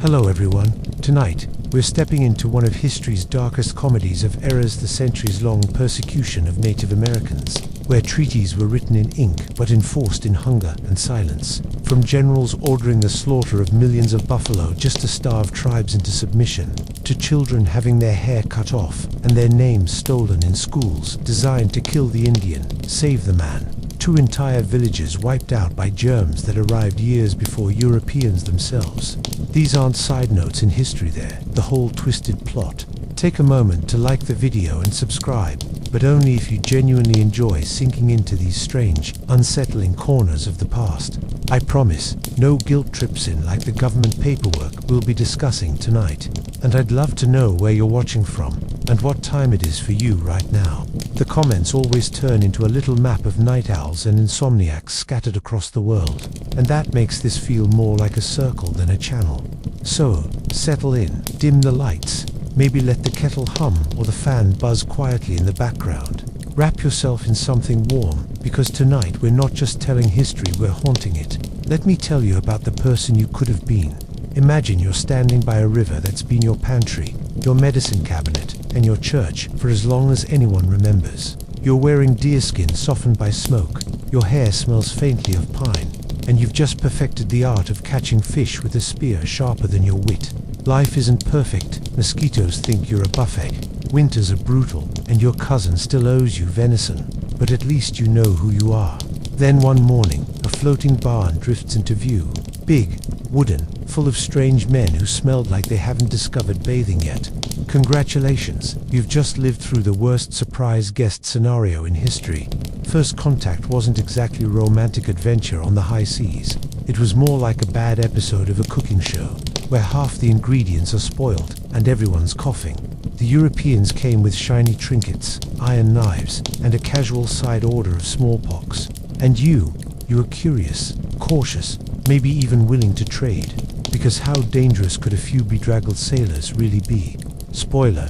Hello everyone. Tonight, we're stepping into one of history's darkest comedies of errors: the centuries-long persecution of Native Americans, where treaties were written in ink but enforced in hunger and silence. From generals ordering the slaughter of millions of buffalo just to starve tribes into submission, to children having their hair cut off and their names stolen in schools designed to kill the Indian, save the man, to entire villages wiped out by germs that arrived years before Europeans themselves. These aren't side notes in history, they're the whole twisted plot. Take a moment to like the video and subscribe, but only if you genuinely enjoy sinking into these strange, unsettling corners of the past. I promise, no guilt trips in like the government paperwork we'll be discussing tonight. And I'd love to know where you're watching from, and what time it is for you right now. The comments always turn into a little map of night owls and insomniacs scattered across the world, and that makes this feel more like a circle than a channel. So, settle in, dim the lights, maybe let the kettle hum or the fan buzz quietly in the background. Wrap yourself in something warm, because tonight we're not just telling history, we're haunting it. Let me tell you about the person you could have been. Imagine you're standing by a river that's been your pantry, your medicine cabinet, and your church for as long as anyone remembers. You're wearing deerskin softened by smoke, your hair smells faintly of pine, and you've just perfected the art of catching fish with a spear sharper than your wit. Life isn't perfect, mosquitoes think you're a buffet, winters are brutal, and your cousin still owes you venison, but at least you know who you are. Then one morning, a floating barn drifts into view, big, wooden, full of strange men who smelled like they haven't discovered bathing yet. Congratulations, you've just lived through the worst surprise guest scenario in history. First contact wasn't exactly a romantic adventure on the high seas. It was more like a bad episode of a cooking show, where half the ingredients are spoiled and everyone's coughing. The Europeans came with shiny trinkets, iron knives, and a casual side order of smallpox. And you were curious, cautious, maybe even willing to trade. Because how dangerous could a few bedraggled sailors really be? Spoiler,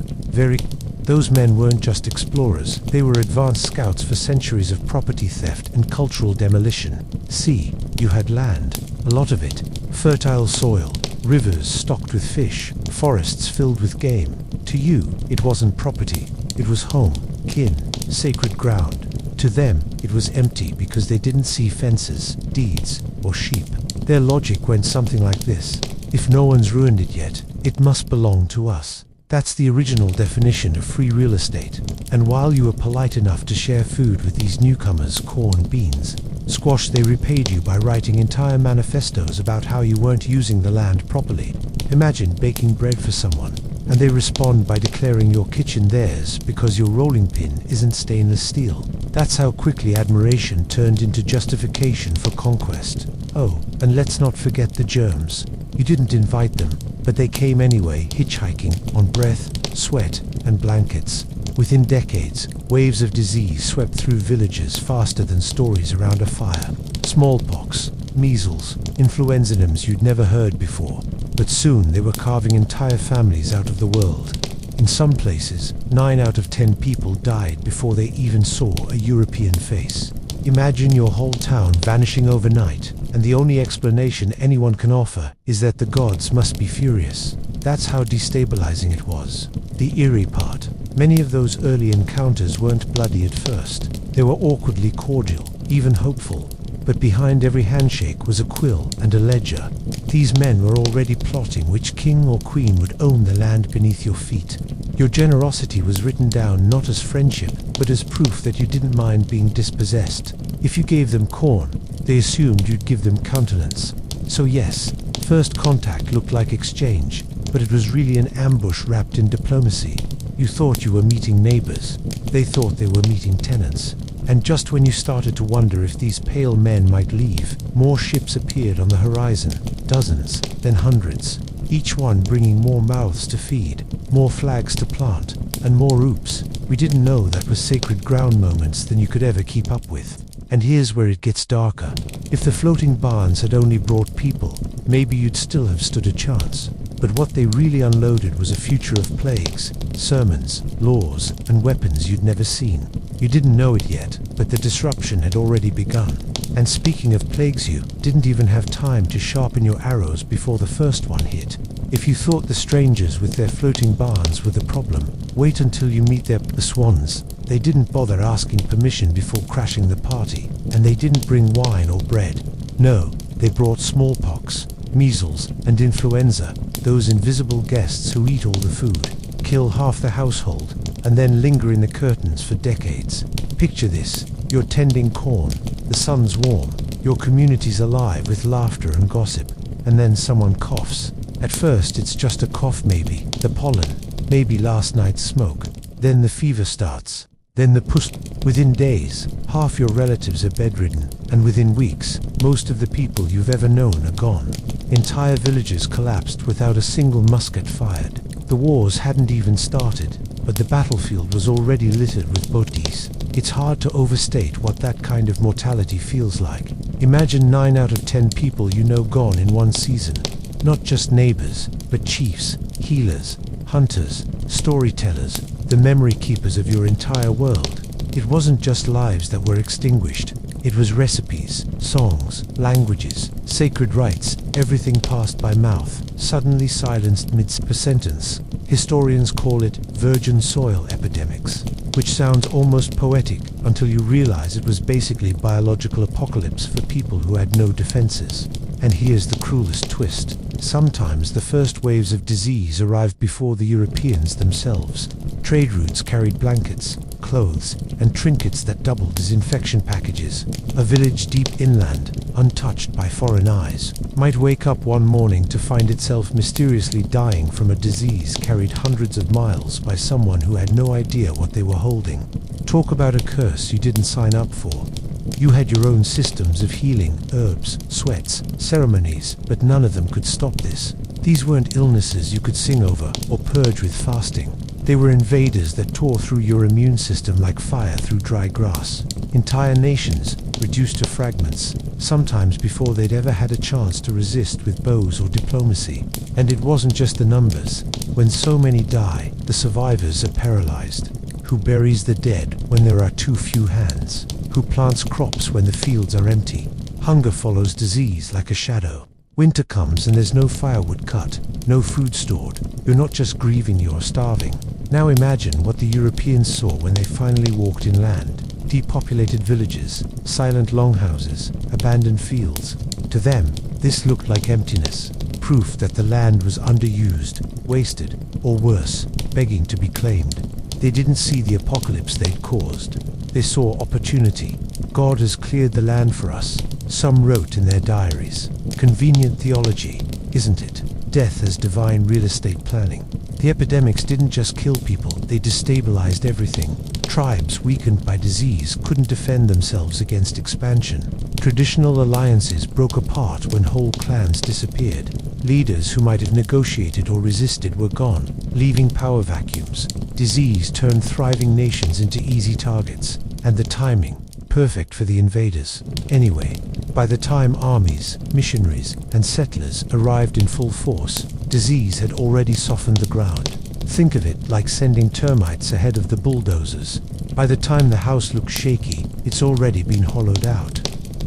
those men weren't just explorers, they were advanced scouts for centuries of property theft and cultural demolition. See, you had land, a lot of it, fertile soil, rivers stocked with fish, forests filled with game. To you, it wasn't property, it was home, kin, sacred ground. To them, it was empty because they didn't see fences, deeds, or sheep. Their logic went something like this: if no one's ruined it yet, it must belong to us. That's the original definition of free real estate. And while you were polite enough to share food with these newcomers, corn, beans, squash, they repaid you by writing entire manifestos about how you weren't using the land properly. Imagine baking bread for someone, and they respond by declaring your kitchen theirs because your rolling pin isn't stainless steel. That's how quickly admiration turned into justification for conquest. Oh, and let's not forget the germs. You didn't invite them, but they came anyway, hitchhiking on breath, sweat, and blankets. Within decades, waves of disease swept through villages faster than stories around a fire. Smallpox, measles, influenza you'd never heard before. But soon they were carving entire families out of the world. In some places, 9 out of 10 people died before they even saw a European face. Imagine your whole town vanishing overnight, and the only explanation anyone can offer is that the gods must be furious. That's how destabilizing it was. The eerie part: many of those early encounters weren't bloody at first. They were awkwardly cordial, even hopeful. But behind every handshake was a quill and a ledger. These men were already plotting which king or queen would own the land beneath your feet. Your generosity was written down not as friendship, but as proof that you didn't mind being dispossessed. If you gave them corn, they assumed you'd give them countenance. So yes, first contact looked like exchange, but it was really an ambush wrapped in diplomacy. You thought you were meeting neighbors. They thought they were meeting tenants. And just when you started to wonder if these pale men might leave, more ships appeared on the horizon, dozens, then hundreds, each one bringing more mouths to feed, more flags to plant, and more oops, we didn't know that was sacred ground moments than you could ever keep up with. And here's where it gets darker. If the floating barns had only brought people, maybe you'd still have stood a chance. But what they really unloaded was a future of plagues, sermons, laws, and weapons you'd never seen. You didn't know it yet, but the disruption had already begun. And speaking of plagues, you didn't even have time to sharpen your arrows before the first one hit. If you thought the strangers with their floating barns were the problem, wait until you meet the swans. They didn't bother asking permission before crashing the party, and they didn't bring wine or bread. No, they brought smallpox, measles, and influenza, those invisible guests who eat all the food, kill half the household, and then linger in the curtains for decades. Picture this: you're tending corn, the sun's warm, your community's alive with laughter and gossip, and then someone coughs. At first it's just a cough, maybe the pollen, maybe last night's smoke. Then the fever starts. Then the pus. Within days, half your relatives are bedridden, and within weeks, most of the people you've ever known are gone. Entire villages collapsed without a single musket fired. The wars hadn't even started, but the battlefield was already littered with bodies. It's hard to overstate what that kind of mortality feels like. Imagine 9 out of 10 people you know gone in one season. Not just neighbors, but chiefs, healers, hunters, storytellers, the memory keepers of your entire world. It wasn't just lives that were extinguished. It was recipes, songs, languages, sacred rites, everything passed by mouth, suddenly silenced mid-sentence. Historians call it virgin soil epidemics, which sounds almost poetic until you realize it was basically biological apocalypse for people who had no defenses. And here's the cruelest twist. Sometimes the first waves of disease arrived before the Europeans themselves. Trade routes carried blankets, clothes, and trinkets that doubled as infection packages. A village deep inland, untouched by foreign eyes, might wake up one morning to find itself mysteriously dying from a disease carried hundreds of miles by someone who had no idea what they were holding. Talk about a curse you didn't sign up for. You had your own systems of healing, herbs, sweats, ceremonies, but none of them could stop this. These weren't illnesses you could sing over or purge with fasting. They were invaders that tore through your immune system like fire through dry grass. Entire nations reduced to fragments, sometimes before they'd ever had a chance to resist with bows or diplomacy. And it wasn't just the numbers. When so many die, the survivors are paralyzed. Who buries the dead when there are too few hands? Who plants crops when the fields are empty? Hunger follows disease like a shadow. Winter comes and there's no firewood cut, no food stored. You're not just grieving, you're starving. Now imagine what the Europeans saw when they finally walked inland. Depopulated villages, silent longhouses, abandoned fields. To them, this looked like emptiness, proof that the land was underused, wasted, or worse, begging to be claimed. They didn't see the apocalypse they'd caused. They saw opportunity. God has cleared the land for us, some wrote in their diaries. Convenient theology, isn't it? Death as divine real estate planning. The epidemics didn't just kill people, they destabilized everything. Tribes weakened by disease couldn't defend themselves against expansion. Traditional alliances broke apart when whole clans disappeared. Leaders who might have negotiated or resisted were gone, leaving power vacuums. Disease turned thriving nations into easy targets, and the timing, perfect for the invaders. Anyway, by the time armies, missionaries, and settlers arrived in full force, disease had already softened the ground. Think of it like sending termites ahead of the bulldozers. By the time the house looks shaky, it's already been hollowed out.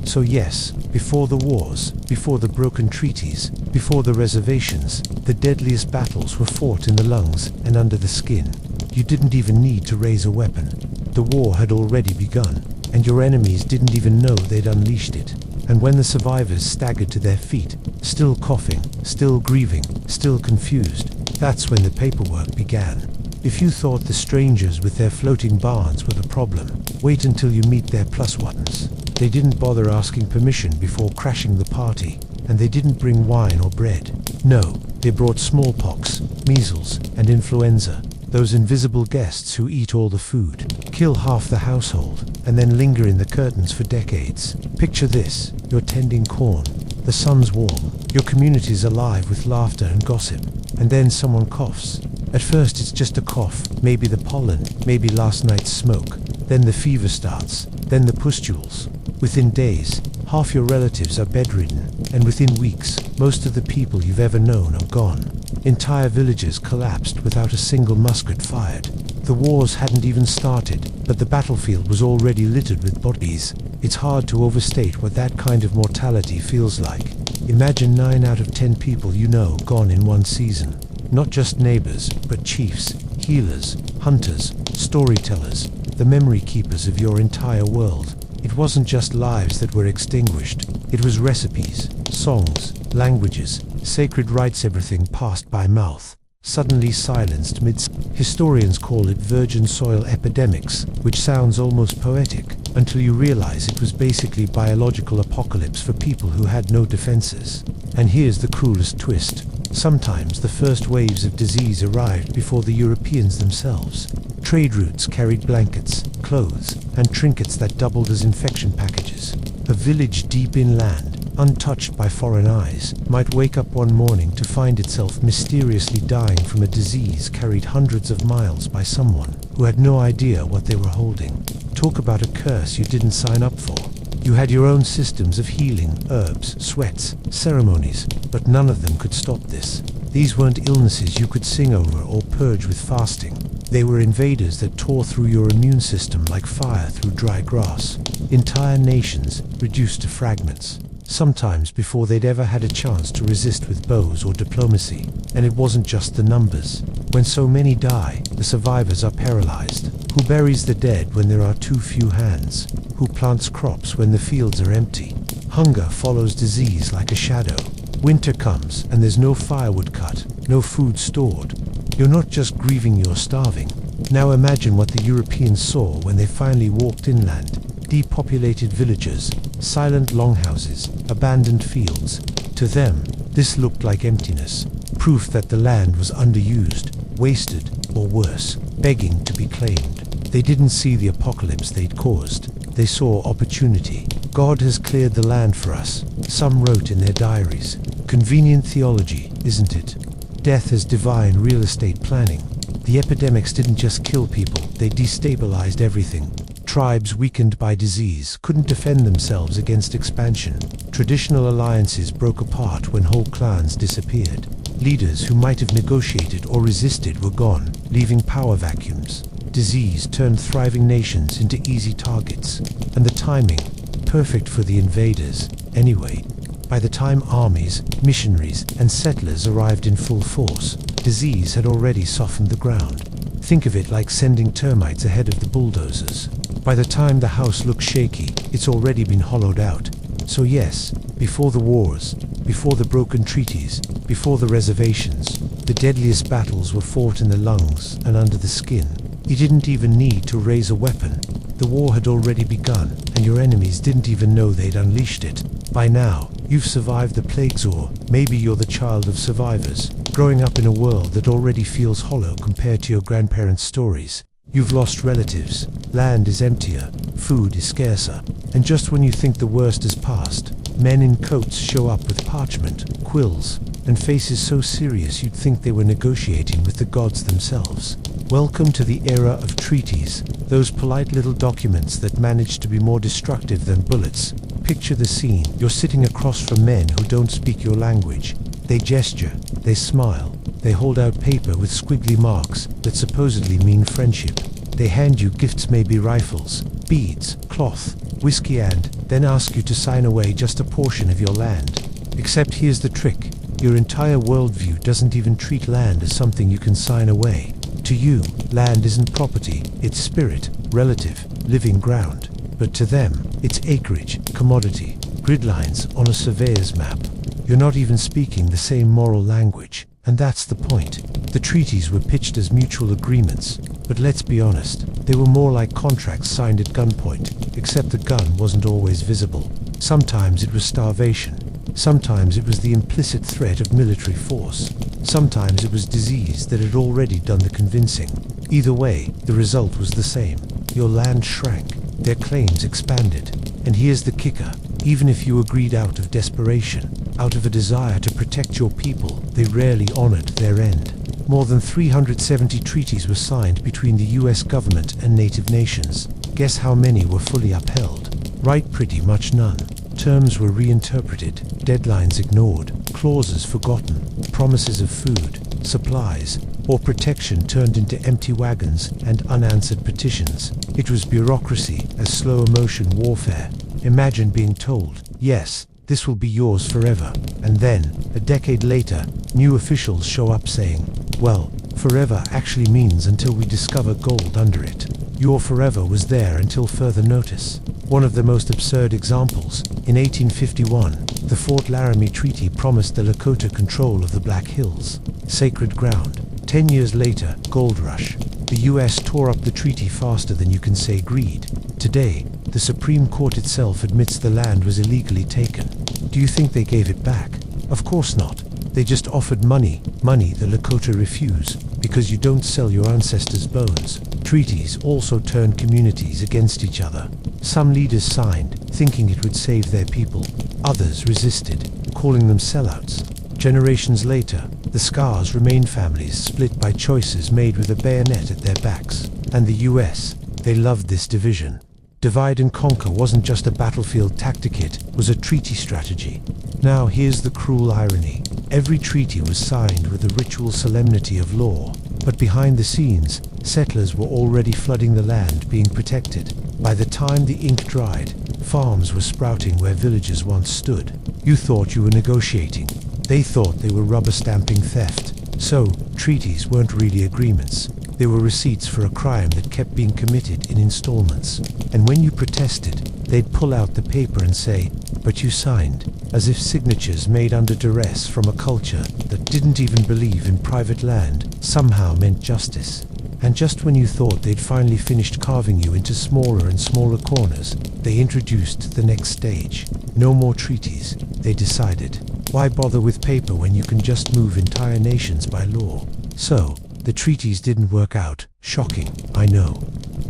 So yes, before the wars, before the broken treaties, before the reservations, the deadliest battles were fought in the lungs and under the skin. You didn't even need to raise a weapon. The war had already begun, and your enemies didn't even know they'd unleashed it. And when the survivors staggered to their feet, still coughing, still grieving, still confused, that's when the paperwork began. If you thought the strangers with their floating barns were the problem, wait until you meet their plus ones. They didn't bother asking permission before crashing the party, and they didn't bring wine or bread. No, they brought smallpox, measles, and influenza, those invisible guests who eat all the food, kill half the household, and then linger in the curtains for decades. Picture this: you're tending corn, the sun's warm, your community's alive with laughter and gossip, and then someone coughs. At first it's just a cough, maybe the pollen, maybe last night's smoke. Then the fever starts, then the pustules. Within days, half your relatives are bedridden, and within weeks, most of the people you've ever known are gone. Entire villages collapsed without a single musket fired. The wars hadn't even started, but the battlefield was already littered with bodies. It's hard to overstate what that kind of mortality feels like. Imagine 9 out of 10 people you know gone in one season. Not just neighbors, but chiefs, healers, hunters, storytellers, the memory keepers of your entire world. It wasn't just lives that were extinguished, it was recipes, songs, languages, sacred rites, everything passed by mouth, suddenly silenced mid. Historians call it virgin soil epidemics, which sounds almost poetic, until you realize it was basically biological apocalypse for people who had no defenses. And here's the cruelest twist. Sometimes the first waves of disease arrived before the Europeans themselves. Trade routes carried blankets, clothes, and trinkets that doubled as infection packages. A village deep inland, untouched by foreign eyes, might wake up one morning to find itself mysteriously dying from a disease carried hundreds of miles by someone who had no idea what they were holding. Talk about a curse you didn't sign up for. You had your own systems of healing, herbs, sweats, ceremonies, but none of them could stop this. These weren't illnesses you could sing over or purge with fasting. They were invaders that tore through your immune system like fire through dry grass. Entire nations reduced to fragments, sometimes before they'd ever had a chance to resist with bows or diplomacy. And it wasn't just the numbers. When so many die, the survivors are paralyzed. Who buries the dead when there are too few hands? Who plants crops when the fields are empty? Hunger follows disease like a shadow. Winter comes and there's no firewood cut, no food stored. You're not just grieving, you're starving. Now imagine what the Europeans saw when they finally walked inland. Depopulated villages, silent longhouses, abandoned fields. To them, this looked like emptiness, proof that the land was underused, wasted, or worse, begging to be claimed. They didn't see the apocalypse they'd caused. They saw opportunity. God has cleared the land for us, some wrote in their diaries. Convenient theology, isn't it? Death as divine real estate planning. The epidemics didn't just kill people, they destabilized everything. Tribes weakened by disease couldn't defend themselves against expansion. Traditional alliances broke apart when whole clans disappeared. Leaders who might have negotiated or resisted were gone, leaving power vacuums. Disease turned thriving nations into easy targets. And the timing, perfect for the invaders, anyway. By the time armies, missionaries, and settlers arrived in full force, disease had already softened the ground. Think of it like sending termites ahead of the bulldozers. By the time the house looks shaky, it's already been hollowed out. So yes, before the wars, before the broken treaties, before the reservations, the deadliest battles were fought in the lungs and under the skin. You didn't even need to raise a weapon. The war had already begun, and your enemies didn't even know they'd unleashed it. By now, you've survived the plagues, or maybe you're the child of survivors, growing up in a world that already feels hollow compared to your grandparents' stories. You've lost relatives, land is emptier, food is scarcer, and just when you think the worst is past, men in coats show up with parchment, quills, and faces so serious you'd think they were negotiating with the gods themselves. Welcome to the era of treaties, those polite little documents that manage to be more destructive than bullets. Picture the scene. You're sitting across from men who don't speak your language. They gesture, they smile, they hold out paper with squiggly marks that supposedly mean friendship. They hand you gifts, maybe rifles, beads, cloth, whiskey, and then ask you to sign away just a portion of your land. Except here's the trick. Your entire worldview doesn't even treat land as something you can sign away. To you, land isn't property, it's spirit, relative, living ground. But to them, it's acreage, commodity, grid lines on a surveyor's map. You're not even speaking the same moral language, and that's the point. The treaties were pitched as mutual agreements, but let's be honest, they were more like contracts signed at gunpoint, except the gun wasn't always visible. Sometimes it was starvation. Sometimes it was the implicit threat of military force. Sometimes it was disease that had already done the convincing. Either way, the result was the same. Your land shrank, their claims expanded. And here's the kicker. Even if you agreed out of desperation, out of a desire to protect your people, they rarely honored their end. More than 370 treaties were signed between the US government and native nations. Guess how many were fully upheld? Right, pretty much none. Terms were reinterpreted, deadlines ignored, clauses forgotten, promises of food, supplies, or protection turned into empty wagons and unanswered petitions. It was bureaucracy as slow-motion warfare. Imagine being told, yes, this will be yours forever. And then, a decade later, new officials show up saying, well, forever actually means until we discover gold under it. Your forever was there until further notice. One of the most absurd examples, in 1851, the Fort Laramie Treaty promised the Lakota control of the Black Hills, sacred ground. 10 years later, gold rush. The US tore up the treaty faster than you can say greed. Today, the Supreme Court itself admits the land was illegally taken. Do you think they gave it back? Of course not. They just offered money the Lakota refuse, because you don't sell your ancestors' bones. Treaties also turned communities against each other. Some leaders signed, thinking it would save their people. Others resisted, calling them sellouts. Generations later, the scars remain families split by choices made with a bayonet at their backs. And the US, they loved this division. Divide and conquer wasn't just a battlefield tactic, it was a treaty strategy. Now here's the cruel irony. Every treaty was signed with the ritual solemnity of law, but behind the scenes, settlers were already flooding the land being protected. By the time the ink dried, farms were sprouting where villages once stood. You thought you were negotiating. They thought they were rubber-stamping theft. So, treaties weren't really agreements. They were receipts for a crime that kept being committed in installments. And when you protested, they'd pull out the paper and say, "But you signed," as if signatures made under duress from a culture that didn't even believe in private land somehow meant justice. And just when you thought they'd finally finished carving you into smaller and smaller corners, they introduced the next stage. No more treaties, they decided. Why bother with paper when you can just move entire nations by law? So, the treaties didn't work out. Shocking, I know.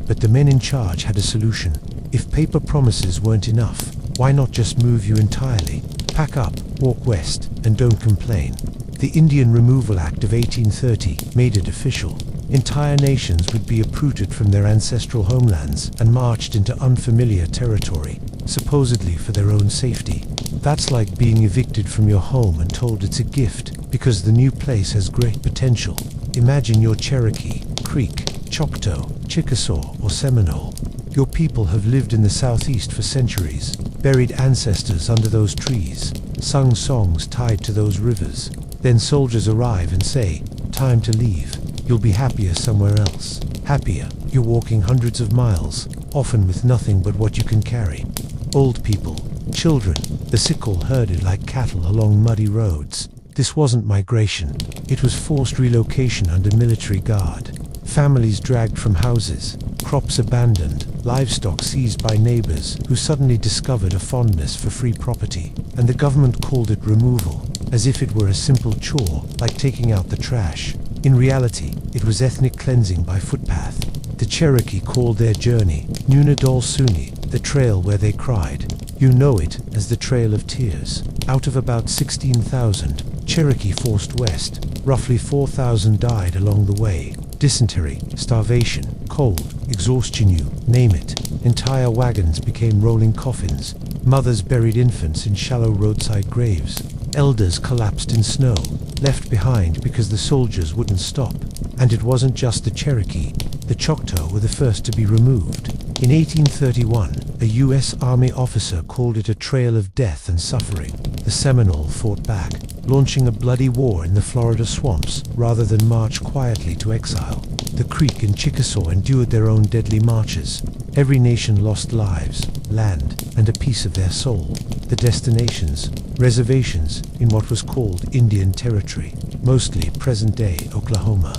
But the men in charge had a solution. If paper promises weren't enough, why not just move you entirely? Pack up, walk west, and don't complain. The Indian Removal Act of 1830 made it official. Entire nations would be uprooted from their ancestral homelands and marched into unfamiliar territory, supposedly for their own safety. That's like being evicted from your home and told it's a gift because the new place has great potential. Imagine you're Cherokee, Creek, Choctaw, Chickasaw, or Seminole. Your people have lived in the southeast for centuries, buried ancestors under those trees, sung songs tied to those rivers. Then soldiers arrive and say, "Time to leave. You'll be happier somewhere else." Happier. You're walking hundreds of miles, often with nothing but what you can carry. Old people, children, the sick all herded like cattle along muddy roads. This wasn't migration. It was forced relocation under military guard. Families dragged from houses, crops abandoned, livestock seized by neighbors who suddenly discovered a fondness for free property. And the government called it removal, as if it were a simple chore, like taking out the trash. In reality, it was ethnic cleansing by footpath. The Cherokee called their journey Nunadol Suni, the trail where they cried. You know it as the Trail of Tears. Out of about 16,000, Cherokee forced west. Roughly 4,000 died along the way. Dysentery, starvation, cold, exhaustion, you name it. Entire wagons became rolling coffins. Mothers buried infants in shallow roadside graves. Elders collapsed in snow, left behind because the soldiers wouldn't stop. And it wasn't just the Cherokee. The Choctaw were the first to be removed. In 1831, a US Army officer called it a trail of death and suffering. The Seminole fought back, launching a bloody war in the Florida swamps rather than march quietly to exile. The Creek and Chickasaw endured their own deadly marches. Every nation lost lives, land, and a piece of their soul. The destinations, reservations in what was called Indian Territory, mostly present-day Oklahoma.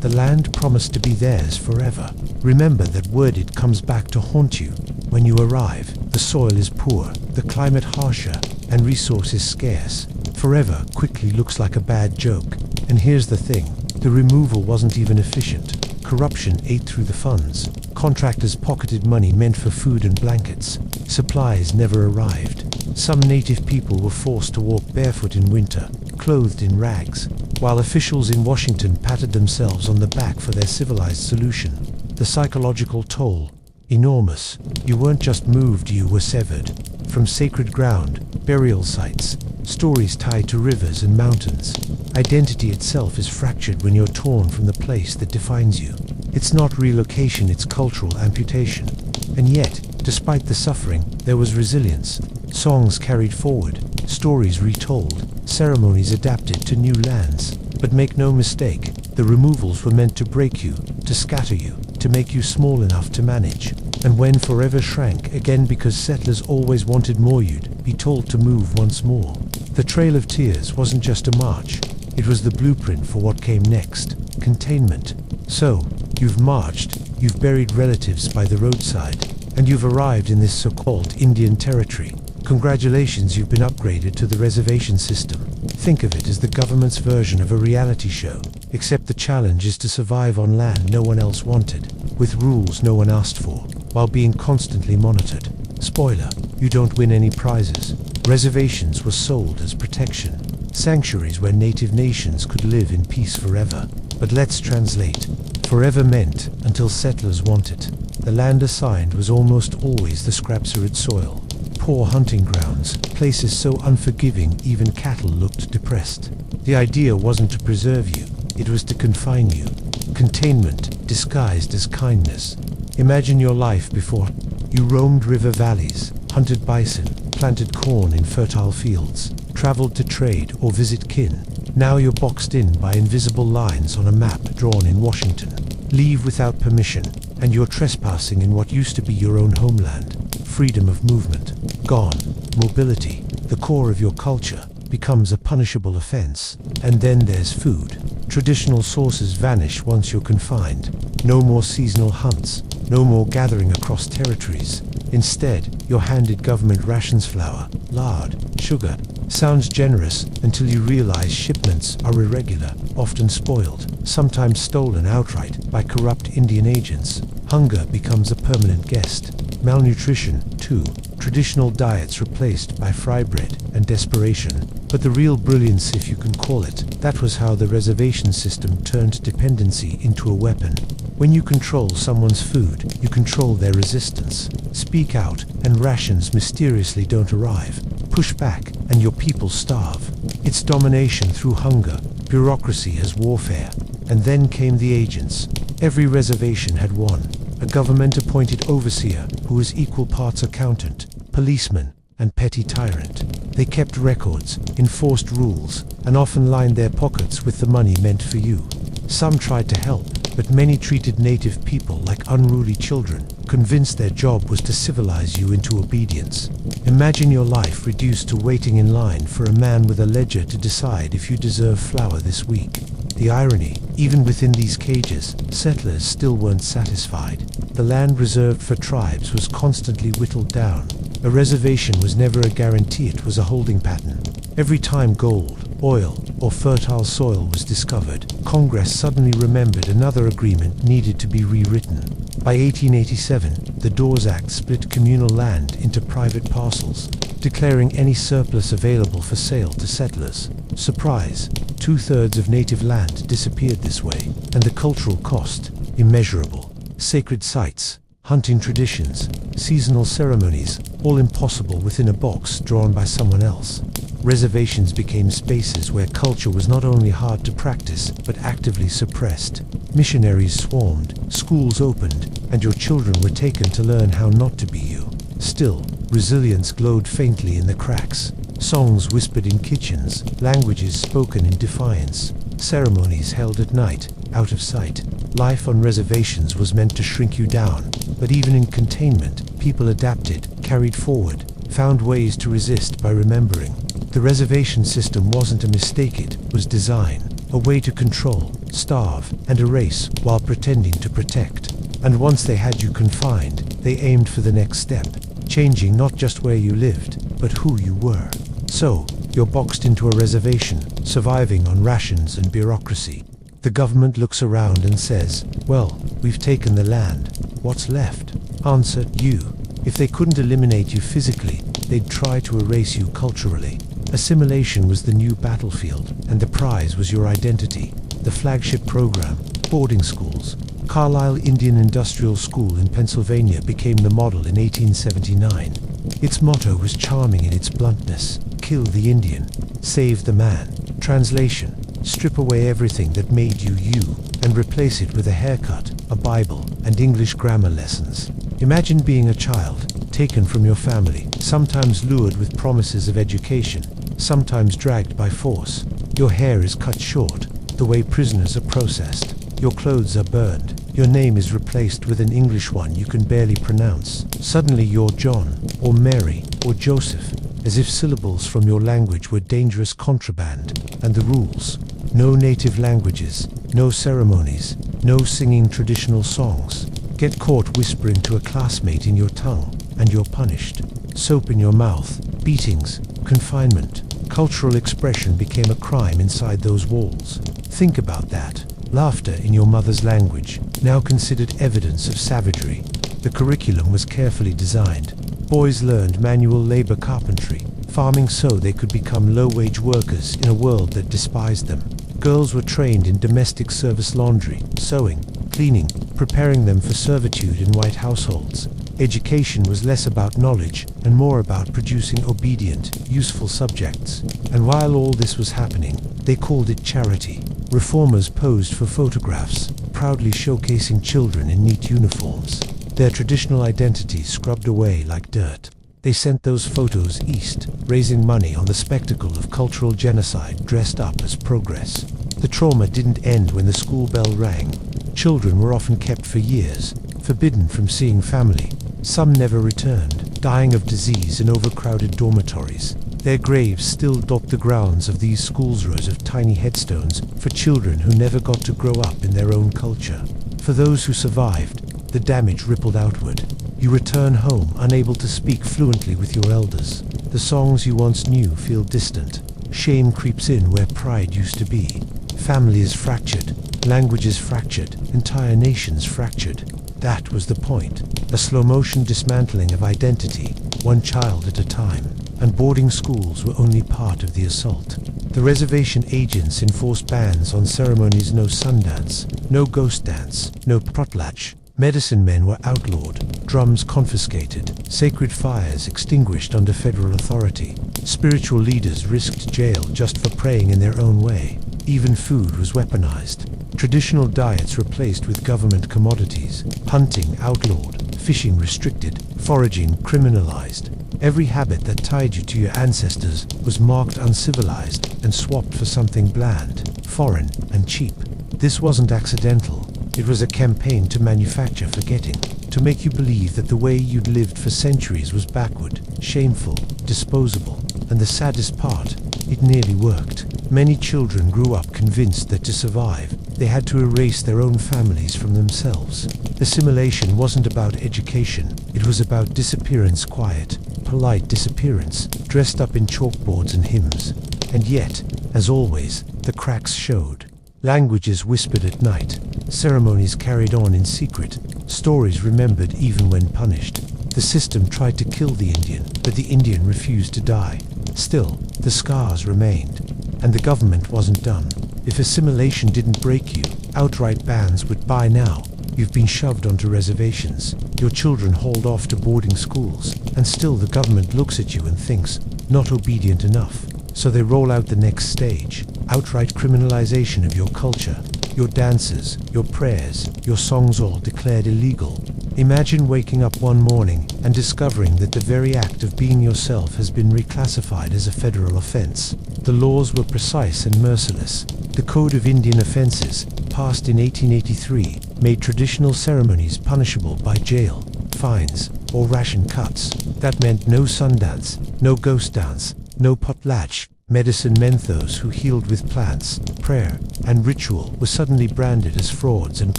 The land promised to be theirs forever. Remember that word, it comes back to haunt you. When you arrive, the soil is poor, the climate harsher, and resources scarce. Forever quickly looks like a bad joke. And here's the thing, the removal wasn't even efficient. Corruption ate through the funds. Contractors pocketed money meant for food and blankets. Supplies never arrived. Some native people were forced to walk barefoot in winter, clothed in rags, while officials in Washington patted themselves on the back for their civilized solution. The psychological toll, enormous. You weren't just moved, you were severed. From sacred ground, burial sites, stories tied to rivers and mountains. Identity itself is fractured when you're torn from the place that defines you. It's not relocation, it's cultural amputation. And yet, Despite the suffering, there was resilience. Songs carried forward, stories retold, ceremonies adapted to new lands. But make no mistake, the removals were meant to break you, to scatter you, to make you small enough to manage. And when forever shrank again because settlers always wanted more, you'd be told to move once more. The Trail of Tears wasn't just a march, it was the blueprint for what came next: containment. So, you've marched, you've buried relatives by the roadside, and you've arrived in this so-called Indian territory. Congratulations, you've been upgraded to the reservation system. Think of it as the government's version of a reality show, except the challenge is to survive on land no one else wanted, with rules no one asked for, while being constantly monitored. Spoiler, you don't win any prizes. Reservations were sold as protection, sanctuaries where native nations could live in peace forever. But let's translate. Forever meant until settlers want it. The land assigned was almost always the scrap's-arid soil. Poor hunting grounds, places so unforgiving even cattle looked depressed. The idea wasn't to preserve you, it was to confine you. Containment disguised as kindness. Imagine your life before. You roamed river valleys, hunted bison, planted corn in fertile fields, traveled to trade or visit kin. Now you're boxed in by invisible lines on a map drawn in Washington. Leave without permission, and you're trespassing in what used to be your own homeland. Freedom of movement gone. Mobility, the core of your culture, becomes a punishable offense. And then there's food. Traditional sources vanish once you're confined. No more seasonal hunts, no more gathering across territories. Instead, you're handed government rations: flour, lard, sugar. Sounds generous until you realize shipments are irregular, often spoiled, sometimes stolen outright by corrupt Indian agents. Hunger becomes a permanent guest. Malnutrition, too. Traditional diets replaced by fry bread and desperation. But the real brilliance, if you can call it, that was how the reservation system turned dependency into a weapon. When you control someone's food, you control their resistance. Speak out, and rations mysteriously don't arrive. Push back, and your people starve. It's domination through hunger, bureaucracy as warfare. And then came the agents. Every reservation had one, a government-appointed overseer who was equal parts accountant, policeman, and petty tyrant. They kept records, enforced rules, and often lined their pockets with the money meant for you. Some tried to help, but many treated native people like unruly children, convinced their job was to civilize you into obedience. Imagine your life reduced to waiting in line for a man with a ledger to decide if you deserve flour this week. The irony, even within these cages, settlers still weren't satisfied. The land reserved for tribes was constantly whittled down. A reservation was never a guarantee, it was a holding pattern. Every time gold, oil, or fertile soil was discovered, Congress suddenly remembered another agreement needed to be rewritten. By 1887, the Dawes Act split communal land into private parcels, declaring any surplus available for sale to settlers. Surprise! 2/3 of native land disappeared this way, and the cultural cost, immeasurable. Sacred sites, hunting traditions, seasonal ceremonies, all impossible within a box drawn by someone else. Reservations became spaces where culture was not only hard to practice, but actively suppressed. Missionaries swarmed, schools opened, and your children were taken to learn how not to be you. Still, resilience glowed faintly in the cracks. Songs whispered in kitchens, languages spoken in defiance, ceremonies held at night, out of sight. Life on reservations was meant to shrink you down, but even in containment, people adapted, carried forward, found ways to resist by remembering. The reservation system wasn't a mistake, it was design, a way to control, starve, and erase while pretending to protect. And once they had you confined, they aimed for the next step, changing not just where you lived, but who you were. So, you're boxed into a reservation, surviving on rations and bureaucracy. The government looks around and says, well, we've taken the land. What's left? Answer, you. If they couldn't eliminate you physically, they'd try to erase you culturally. Assimilation was the new battlefield, and the prize was your identity. The flagship program, boarding schools. Carlisle Indian Industrial School in Pennsylvania became the model in 1879. Its motto was charming in its bluntness: kill the Indian, save the man. Translation: strip away everything that made you you, and replace it with a haircut, a Bible, and English grammar lessons. Imagine being a child, taken from your family, sometimes lured with promises of education, sometimes dragged by force. Your hair is cut short, the way prisoners are processed. Your clothes are burned. Your name is replaced with an English one you can barely pronounce. Suddenly you're John, or Mary, or Joseph, as if syllables from your language were dangerous contraband. And the rules: no native languages, no ceremonies, no singing traditional songs. Get caught whispering to a classmate in your tongue, and you're punished. Soap in your mouth, beatings, confinement. Cultural expression became a crime inside those walls. Think about that. Laughter in your mother's language, now considered evidence of savagery. The curriculum was carefully designed. Boys learned manual labor, carpentry, farming, so they could become low-wage workers in a world that despised them. Girls were trained in domestic service, laundry, sewing, cleaning, preparing them for servitude in white households. Education was less about knowledge and more about producing obedient, useful subjects. And while all this was happening, they called it charity. Reformers posed for photographs, proudly showcasing children in neat uniforms, their traditional identities scrubbed away like dirt. They sent those photos east, raising money on the spectacle of cultural genocide dressed up as progress. The trauma didn't end when the school bell rang. Children were often kept for years, forbidden from seeing family. Some never returned, dying of disease in overcrowded dormitories. Their graves still dot the grounds of these schools, rows of tiny headstones for children who never got to grow up in their own culture. For those who survived, the damage rippled outward. You return home unable to speak fluently with your elders. The songs you once knew feel distant. Shame creeps in where pride used to be. Family is fractured, language is fractured, entire nations fractured. That was the point. A slow-motion dismantling of identity, one child at a time. And boarding schools were only part of the assault. The reservation agents enforced bans on ceremonies: no Sundance, no ghost dance, no potlatch. Medicine men were outlawed, drums confiscated, sacred fires extinguished under federal authority. Spiritual leaders risked jail just for praying in their own way. Even food was weaponized. Traditional diets replaced with government commodities. Hunting outlawed, fishing restricted, foraging criminalized. Every habit that tied you to your ancestors was marked uncivilized and swapped for something bland, foreign, and cheap. This wasn't accidental. It was a campaign to manufacture forgetting, to make you believe that the way you'd lived for centuries was backward, shameful, disposable. And the saddest part, it nearly worked. Many children grew up convinced that to survive, they had to erase their own families from themselves. Assimilation wasn't about education, it was about disappearance, quiet, polite disappearance, dressed up in chalkboards and hymns. And yet, as always, the cracks showed. Languages whispered at night, ceremonies carried on in secret, stories remembered even when punished. The system tried to kill the Indian, but the Indian refused to die. Still, the scars remained, and the government wasn't done. If assimilation didn't break you, outright bans would. By now, you've been shoved onto reservations, your children hauled off to boarding schools, and still the government looks at you and thinks, not obedient enough. So they roll out the next stage, outright criminalization of your culture, your dances, your prayers, your songs, all declared illegal. Imagine waking up one morning and discovering that the very act of being yourself has been reclassified as a federal offense. The laws were precise and merciless. The Code of Indian Offenses, passed in 1883, made traditional ceremonies punishable by jail, fines, or ration cuts. That meant no Sundance, no ghost dance, no potlatch. Medicine men, those who healed with plants, prayer, and ritual, were suddenly branded as frauds and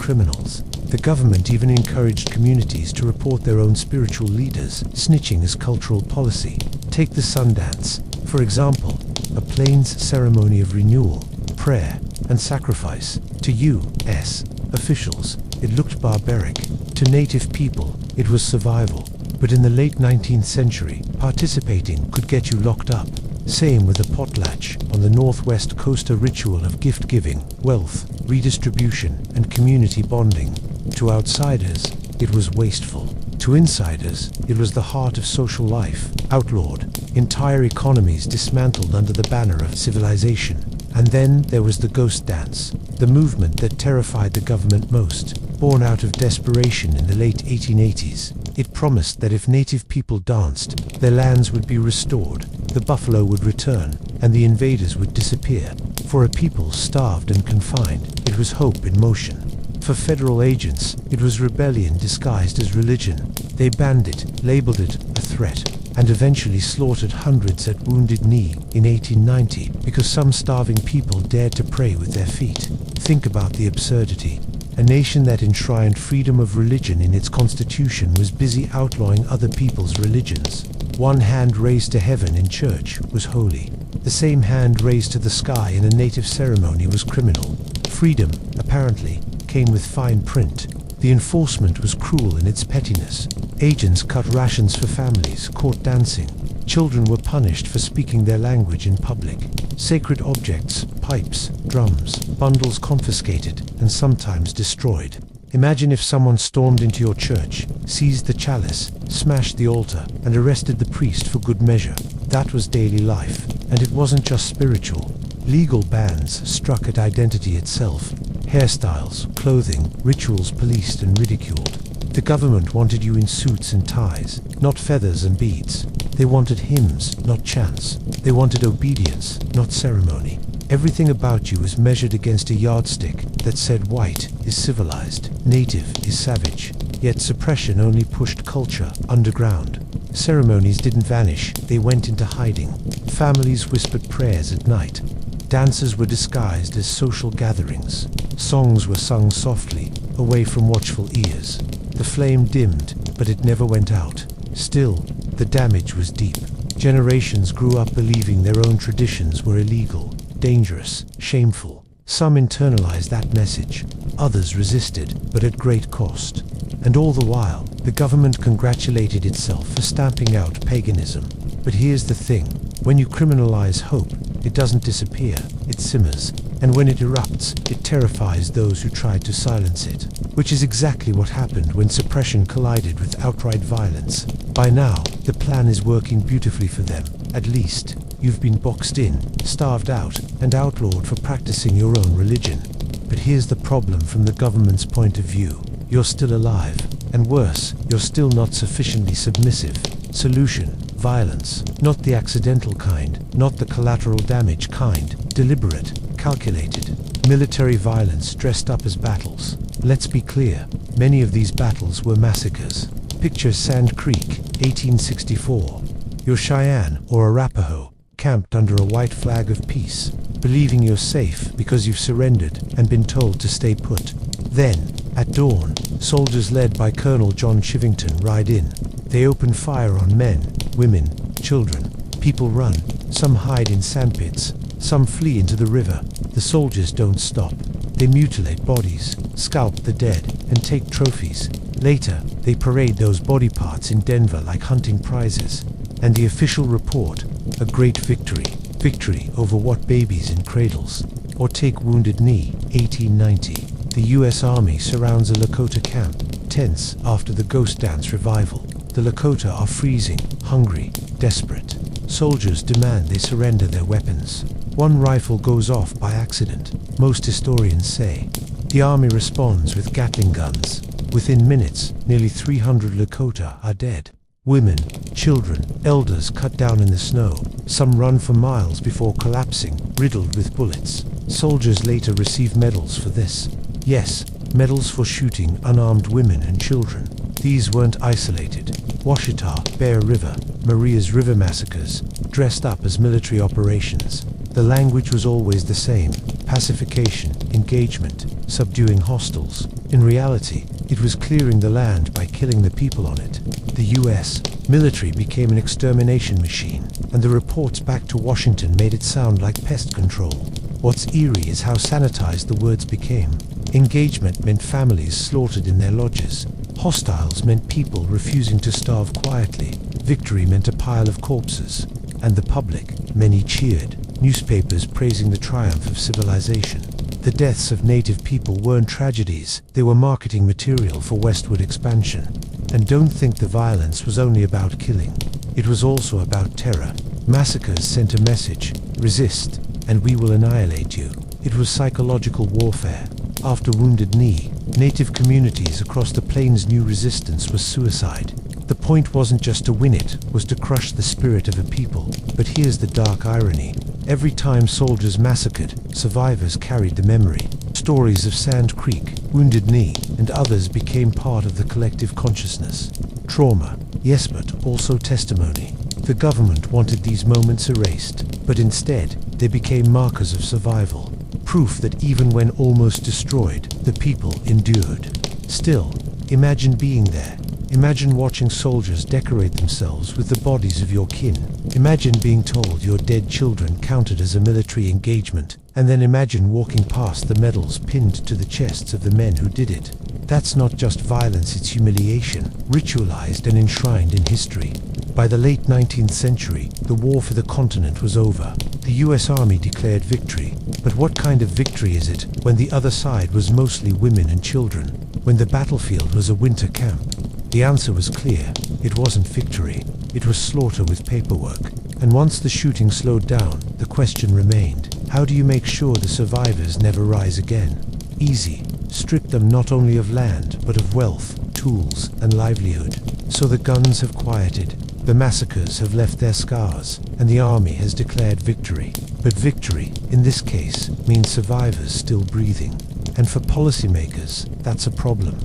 criminals. The government even encouraged communities to report their own spiritual leaders, snitching as cultural policy. Take the Sundance, for example, a plains ceremony of renewal, prayer, and sacrifice. To U.S. officials, it looked barbaric. To native people, it was survival. But in the late 19th century, participating could get you locked up. Same with the potlatch on the northwest coast, a ritual of gift-giving, wealth, redistribution, and community bonding. To outsiders, it was wasteful. To insiders, it was the heart of social life, outlawed. Entire economies dismantled under the banner of civilization. And then there was the ghost dance, the movement that terrified the government most. Born out of desperation in the late 1880s, It promised that if native people danced, their lands would be restored, the buffalo would return, and the invaders would disappear. For a people starved and confined, it was hope in motion. For federal agents, it was rebellion disguised as religion. They banned it, labeled it a threat, and eventually slaughtered hundreds at Wounded Knee in 1890 because some starving people dared to pray with their feet. Think about the absurdity. A nation that enshrined freedom of religion in its constitution was busy outlawing other people's religions. One hand raised to heaven in church was holy. The same hand raised to the sky in a native ceremony was criminal. Freedom, apparently, came with fine print. The enforcement was cruel in its pettiness. Agents cut rations for families caught dancing. Children were punished for speaking their language in public. Sacred objects, pipes, drums, bundles confiscated and sometimes destroyed. Imagine if someone stormed into your church, seized the chalice, smashed the altar, and arrested the priest for good measure. That was daily life, and it wasn't just spiritual. Legal bans struck at identity itself. Hairstyles, clothing, rituals policed and ridiculed. The government wanted you in suits and ties, not feathers and beads. They wanted hymns, not chants. They wanted obedience, not ceremony. Everything about you was measured against a yardstick that said white is civilized, native is savage. Yet suppression only pushed culture underground. Ceremonies didn't vanish, they went into hiding. Families whispered prayers at night. Dances were disguised as social gatherings. Songs were sung softly, away from watchful ears. The flame dimmed, but it never went out. Still, the damage was deep. Generations grew up believing their own traditions were illegal, dangerous, shameful. Some internalized that message. Others resisted, but at great cost. And all the while, the government congratulated itself for stamping out paganism. But here's the thing. When you criminalize hope, it doesn't disappear, it simmers. And when it erupts, it terrifies those who tried to silence it. Which is exactly what happened when suppression collided with outright violence. By now, the plan is working beautifully for them. At least, you've been boxed in, starved out, and outlawed for practicing your own religion. But here's the problem from the government's point of view. You're still alive. And worse, you're still not sufficiently submissive. Solution: violence. Not the accidental kind, not the collateral damage kind. Deliberate, calculated. Military violence dressed up as battles. Let's be clear, many of these battles were massacres. Picture Sand Creek, 1864. You're Cheyenne or Arapaho, camped under a white flag of peace, believing you're safe because you've surrendered and been told to stay put. Then, at dawn, soldiers led by Colonel John Chivington ride in. They open fire on men, women, children. People run, some hide in sandpits, some flee into the river. The soldiers don't stop. They mutilate bodies, scalp the dead, and take trophies. Later, they parade those body parts in Denver like hunting prizes. And the official report: a great victory. Victory over what babies in cradles. Or take Wounded Knee, 1890. The US Army surrounds a Lakota camp, tense after the Ghost Dance revival. The Lakota are freezing, hungry, desperate. Soldiers demand they surrender their weapons. One rifle goes off by accident, most historians say. The army responds with Gatling guns. Within minutes, nearly 300 Lakota are dead. Women, children, elders cut down in the snow. Some run for miles before collapsing, riddled with bullets. Soldiers later receive medals for this. Yes, medals for shooting unarmed women and children. These weren't isolated. Washita, Bear River, Maria's River massacres, dressed up as military operations. The language was always the same: pacification, engagement, subduing hostiles. In reality, it was clearing the land by killing the people on it. The US military became an extermination machine, and the reports back to Washington made it sound like pest control. What's eerie is how sanitized the words became. Engagement meant families slaughtered in their lodges. Hostiles meant people refusing to starve quietly. Victory meant a pile of corpses. And the public, many cheered, newspapers praising the triumph of civilization. The deaths of native people weren't tragedies, they were marketing material for westward expansion. And don't think the violence was only about killing. It was also about terror. Massacres sent a message: resist, and we will annihilate you. It was psychological warfare. After Wounded Knee, native communities across the plains knew resistance was suicide. The point wasn't just to win it, was to crush the spirit of a people. But here's the dark irony. Every time soldiers massacred, survivors carried the memory. Stories of Sand Creek, Wounded Knee, and others became part of the collective consciousness. Trauma, yes, but also testimony. The government wanted these moments erased, but instead, they became markers of survival. Proof that even when almost destroyed, the people endured. Still, imagine being there. Imagine watching soldiers decorate themselves with the bodies of your kin. Imagine being told your dead children counted as a military engagement, and then imagine walking past the medals pinned to the chests of the men who did it. That's not just violence, it's humiliation, ritualized and enshrined in history. By the late 19th century, the war for the continent was over. The US Army declared victory. But what kind of victory is it when the other side was mostly women and children? When the battlefield was a winter camp? The answer was clear. It wasn't victory. It was slaughter with paperwork. And once the shooting slowed down, the question remained, how do you make sure the survivors never rise again? Easy. Strip them not only of land, but of wealth, tools, and livelihood. So the guns have quieted. The massacres have left their scars, and the army has declared victory. But victory, in this case, means survivors still breathing. And for policymakers, that's a problem.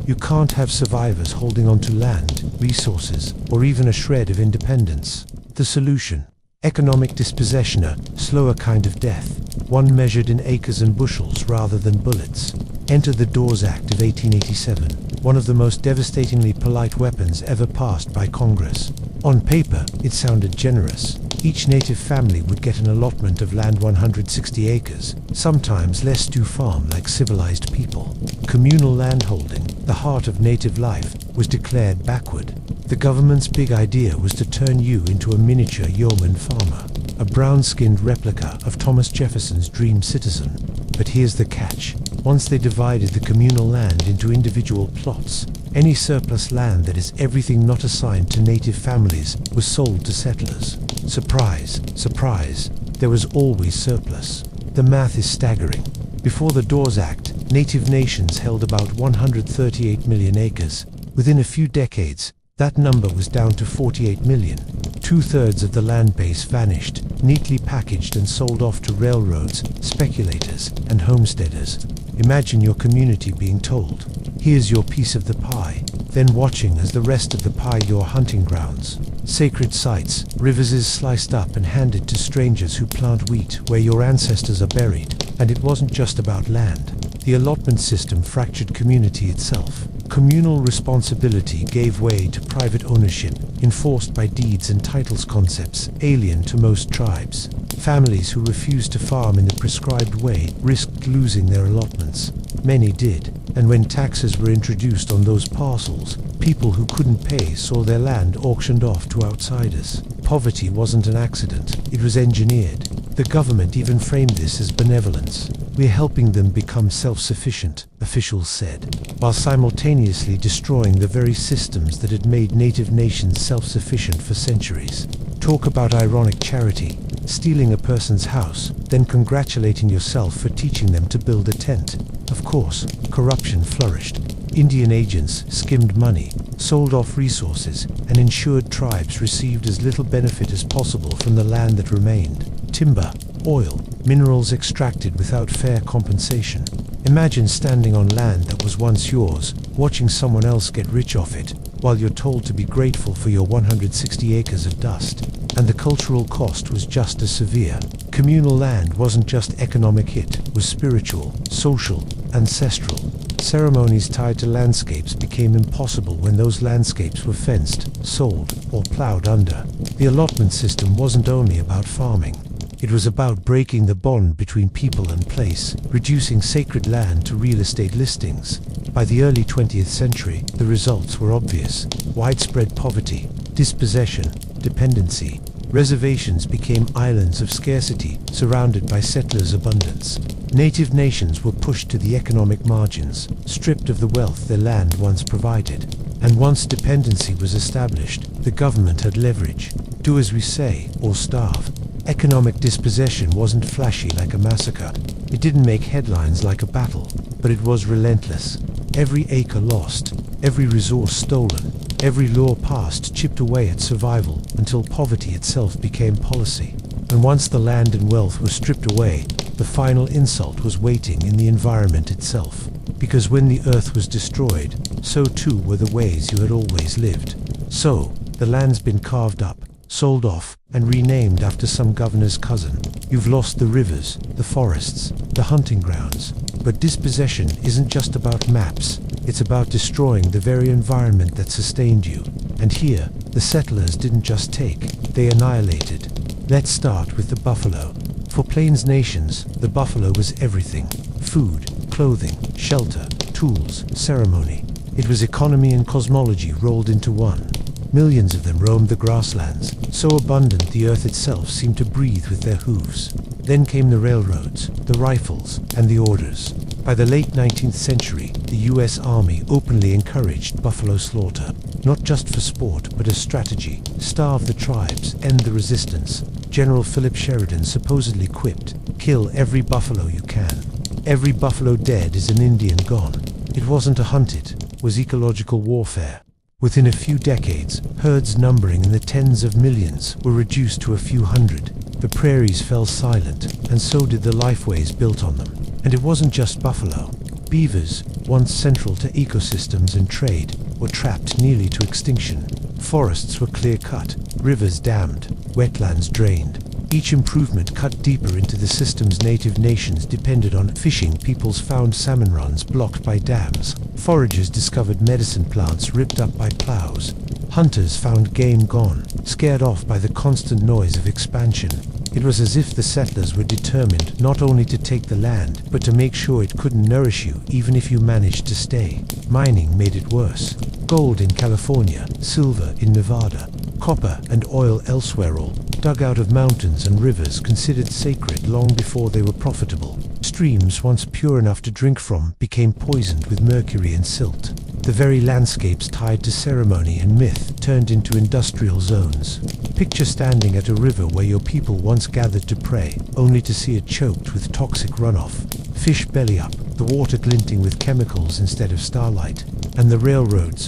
You can't have survivors holding on to land, resources, or even a shred of independence. The solution? Economic dispossession, a slower kind of death, one measured in acres and bushels rather than bullets. Enter the Dawes Act of 1887, one of the most devastatingly polite weapons ever passed by Congress. On paper, it sounded generous. Each native family would get an allotment of land 160 acres, sometimes less to farm like civilized people. Communal landholding, the heart of native life, was declared backward. The government's big idea was to turn you into a miniature yeoman farmer, a brown-skinned replica of Thomas Jefferson's dream citizen. But here's the catch. Once they divided the communal land into individual plots, any surplus land that is everything not assigned to native families was sold to settlers. Surprise, surprise, there was always surplus. The math is staggering. Before the Dawes Act, native nations held about 138 million acres. Within a few decades, that number was down to 48 million. Two-thirds of the land base vanished, neatly packaged and sold off to railroads, speculators, and homesteaders. Imagine your community being told, here's your piece of the pie, then watching as the rest of the pie, your hunting grounds, sacred sites, rivers is sliced up and handed to strangers who plant wheat where your ancestors are buried. And it wasn't just about land. The allotment system fractured community itself. Communal responsibility gave way to private ownership, enforced by deeds and titles, concepts alien to most tribes. Families who refused to farm in the prescribed way risked losing their allotments. Many did, and when taxes were introduced on those parcels, people who couldn't pay saw their land auctioned off to outsiders. Poverty wasn't an accident, it was engineered. The government even framed this as benevolence. We're helping them become self-sufficient, officials said, while simultaneously destroying the very systems that had made native nations self-sufficient for centuries. Talk about ironic charity, stealing a person's house, then congratulating yourself for teaching them to build a tent. Of course, corruption flourished. Indian agents skimmed money, sold off resources, and ensured tribes received as little benefit as possible from the land that remained. Timber, oil, minerals extracted without fair compensation. Imagine standing on land that was once yours, watching someone else get rich off it, while you're told to be grateful for your 160 acres of dust. And the cultural cost was just as severe. Communal land wasn't just economic hit, it was spiritual, social, ancestral. Ceremonies tied to landscapes became impossible when those landscapes were fenced, sold, or plowed under. The allotment system wasn't only about farming. It was about breaking the bond between people and place, reducing sacred land to real estate listings. By the early 20th century, the results were obvious. Widespread poverty, dispossession, dependency. Reservations became islands of scarcity, surrounded by settlers' abundance. Native nations were pushed to the economic margins, stripped of the wealth their land once provided. And once dependency was established, the government had leverage. Do as we say, or starve. Economic dispossession wasn't flashy like a massacre. It didn't make headlines like a battle, but it was relentless. Every acre lost, every resource stolen, Every law passed chipped away at survival until poverty itself became policy. And once the land and wealth were stripped away, the final insult was waiting in the environment itself. Because when the earth was destroyed, so too were the ways you had always lived. So, the land's been carved up, sold off, and renamed after some governor's cousin. You've lost the rivers, the forests, the hunting grounds. But dispossession isn't just about maps, it's about destroying the very environment that sustained you. And here, the settlers didn't just take, they annihilated. Let's start with the buffalo. For Plains nations, the buffalo was everything: food, clothing, shelter, tools, ceremony. It was economy and cosmology rolled into one. Millions of them roamed the grasslands, so abundant the earth itself seemed to breathe with their hooves. Then came the railroads, the rifles, and the orders. By the late 19th century, the US Army openly encouraged buffalo slaughter, not just for sport but as strategy. Starve the tribes, end the resistance. General Philip Sheridan supposedly quipped, "Kill every buffalo you can. Every buffalo dead is an Indian gone." It wasn't a hunt, it was ecological warfare. Within a few decades, herds numbering in the tens of millions were reduced to a few hundred. The prairies fell silent, and so did the lifeways built on them. And it wasn't just buffalo. Beavers, once central to ecosystems and trade, were trapped nearly to extinction. Forests were clear-cut, rivers dammed, wetlands drained. Each improvement cut deeper into the systems native nations depended on. Fishing peoples found salmon runs blocked by dams. Foragers discovered medicine plants ripped up by plows. Hunters found game gone, scared off by the constant noise of expansion. It was as if the settlers were determined not only to take the land, but to make sure it couldn't nourish you even if you managed to stay. Mining made it worse. Gold in California, silver in Nevada, copper and oil elsewhere, all dug out of mountains and rivers considered sacred long before they were profitable. Streams once pure enough to drink from became poisoned with mercury and silt. The very landscapes tied to ceremony and myth turned into industrial zones. Picture standing at a river where your people once gathered to pray, only to see it choked with toxic runoff. Fish belly up, the water glinting with chemicals instead of starlight. And the railroads,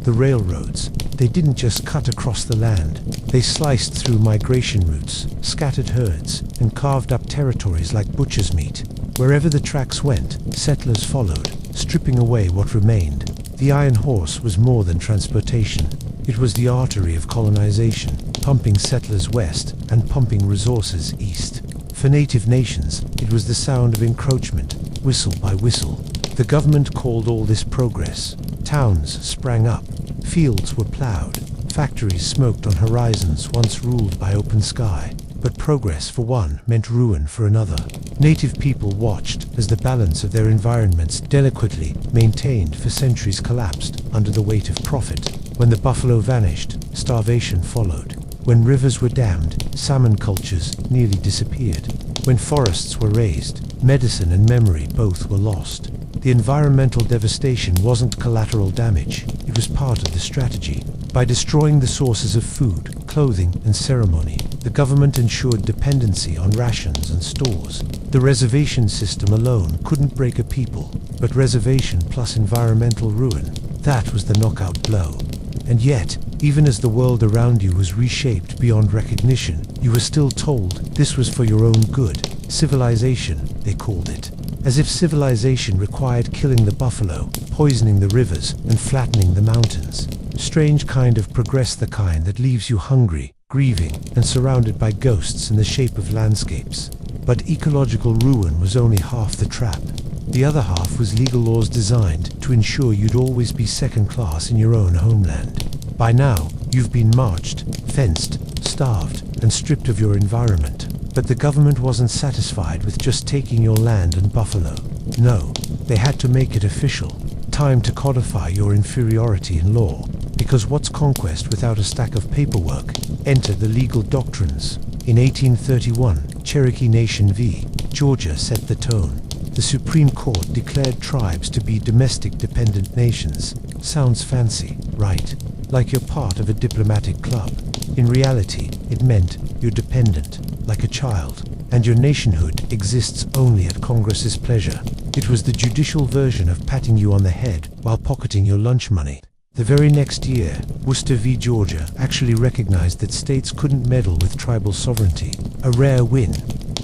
the railroads, they didn't just cut across the land. They sliced through migration routes, scattered herds, and carved up territories like butcher's meat. Wherever the tracks went, settlers followed, stripping away what remained. The iron horse was more than transportation. It was the artery of colonization, pumping settlers west and pumping resources east. For native nations, it was the sound of encroachment, whistle by whistle. The government called all this progress. Towns sprang up, fields were plowed, factories smoked on horizons once ruled by open sky. But progress for one meant ruin for another. Native people watched as the balance of their environments delicately maintained for centuries collapsed under the weight of profit. When the buffalo vanished, starvation followed. When rivers were dammed, salmon cultures nearly disappeared. When forests were razed, medicine and memory both were lost. The environmental devastation wasn't collateral damage, it was part of the strategy. By destroying the sources of food, clothing, and ceremony, the government ensured dependency on rations and stores. The reservation system alone couldn't break a people, but reservation plus environmental ruin, that was the knockout blow. And yet, even as the world around you was reshaped beyond recognition, you were still told this was for your own good. Civilization, they called it. As if civilization required killing the buffalo, poisoning the rivers, and flattening the mountains. Strange kind of progress, the kind that leaves you hungry, grieving, and surrounded by ghosts in the shape of landscapes. But ecological ruin was only half the trap. The other half was legal laws designed to ensure you'd always be second class in your own homeland. By now, you've been marched, fenced, starved, and stripped of your environment. But the government wasn't satisfied with just taking your land and buffalo. No, they had to make it official. Time to codify your inferiority in law. Because what's conquest without a stack of paperwork? Enter the legal doctrines. In 1831, Cherokee Nation v. Georgia set the tone. The Supreme Court declared tribes to be domestic dependent nations. Sounds fancy, right? Like you're part of a diplomatic club. In reality, it meant you're dependent, like a child, and your nationhood exists only at Congress's pleasure. It was the judicial version of patting you on the head while pocketing your lunch money. The very next year, Worcester v. Georgia actually recognized that states couldn't meddle with tribal sovereignty, a rare win.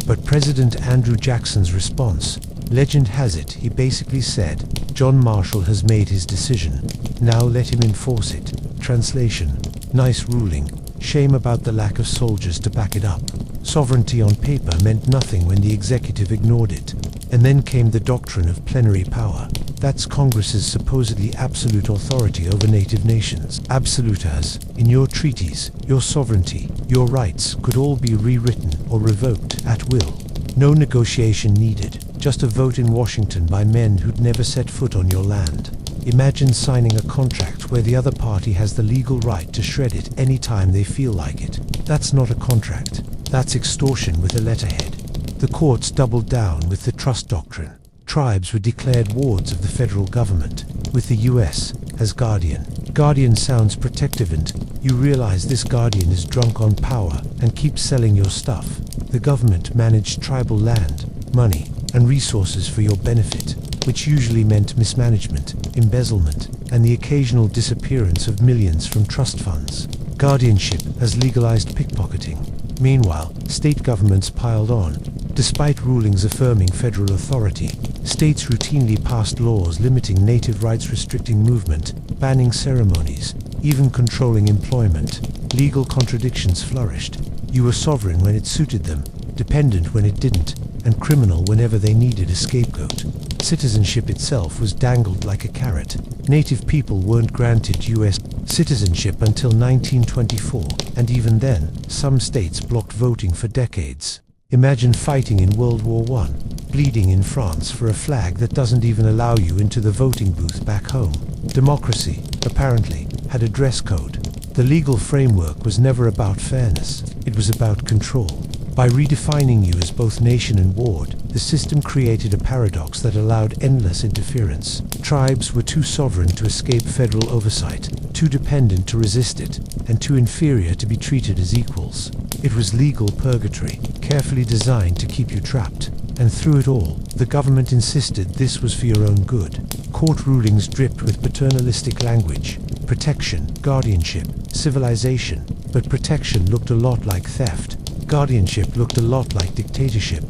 But President Andrew Jackson's response, legend has it, he basically said, "John Marshall has made his decision. Now let him enforce it." Translation: nice ruling, shame about the lack of soldiers to back it up. Sovereignty on paper meant nothing when the executive ignored it. And then came the doctrine of plenary power. That's Congress's supposedly absolute authority over native nations. Absolute as, in your treaties, your sovereignty, your rights could all be rewritten or revoked at will. No negotiation needed, just a vote in Washington by men who'd never set foot on your land. Imagine signing a contract where the other party has the legal right to shred it any time they feel like it. That's not a contract. That's extortion with a letterhead. The courts doubled down with the trust doctrine. Tribes were declared wards of the federal government, with the US as guardian. Guardian sounds protective, and you realize this guardian is drunk on power and keeps selling your stuff. The government managed tribal land, money, and resources for your benefit, which usually meant mismanagement, embezzlement, and the occasional disappearance of millions from trust funds. Guardianship has legalized pickpocketing. Meanwhile, state governments piled on. Despite rulings affirming federal authority, states routinely passed laws limiting native rights, restricting movement, banning ceremonies, even controlling employment. Legal contradictions flourished. You were sovereign when it suited them, dependent when it didn't, and criminal whenever they needed a scapegoat. Citizenship itself was dangled like a carrot. Native people weren't granted U.S. citizenship until 1924, and even then, some states blocked voting for decades. Imagine fighting in World War I, bleeding in France for a flag that doesn't even allow you into the voting booth back home. Democracy, apparently, had a dress code. The legal framework was never about fairness, it was about control. By redefining you as both nation and ward, the system created a paradox that allowed endless interference. Tribes were too sovereign to escape federal oversight, too dependent to resist it, and too inferior to be treated as equals. It was legal purgatory, carefully designed to keep you trapped. And through it all, the government insisted this was for your own good. Court rulings dripped with paternalistic language. Protection, guardianship, civilization. But protection looked a lot like theft. Guardianship looked a lot like dictatorship.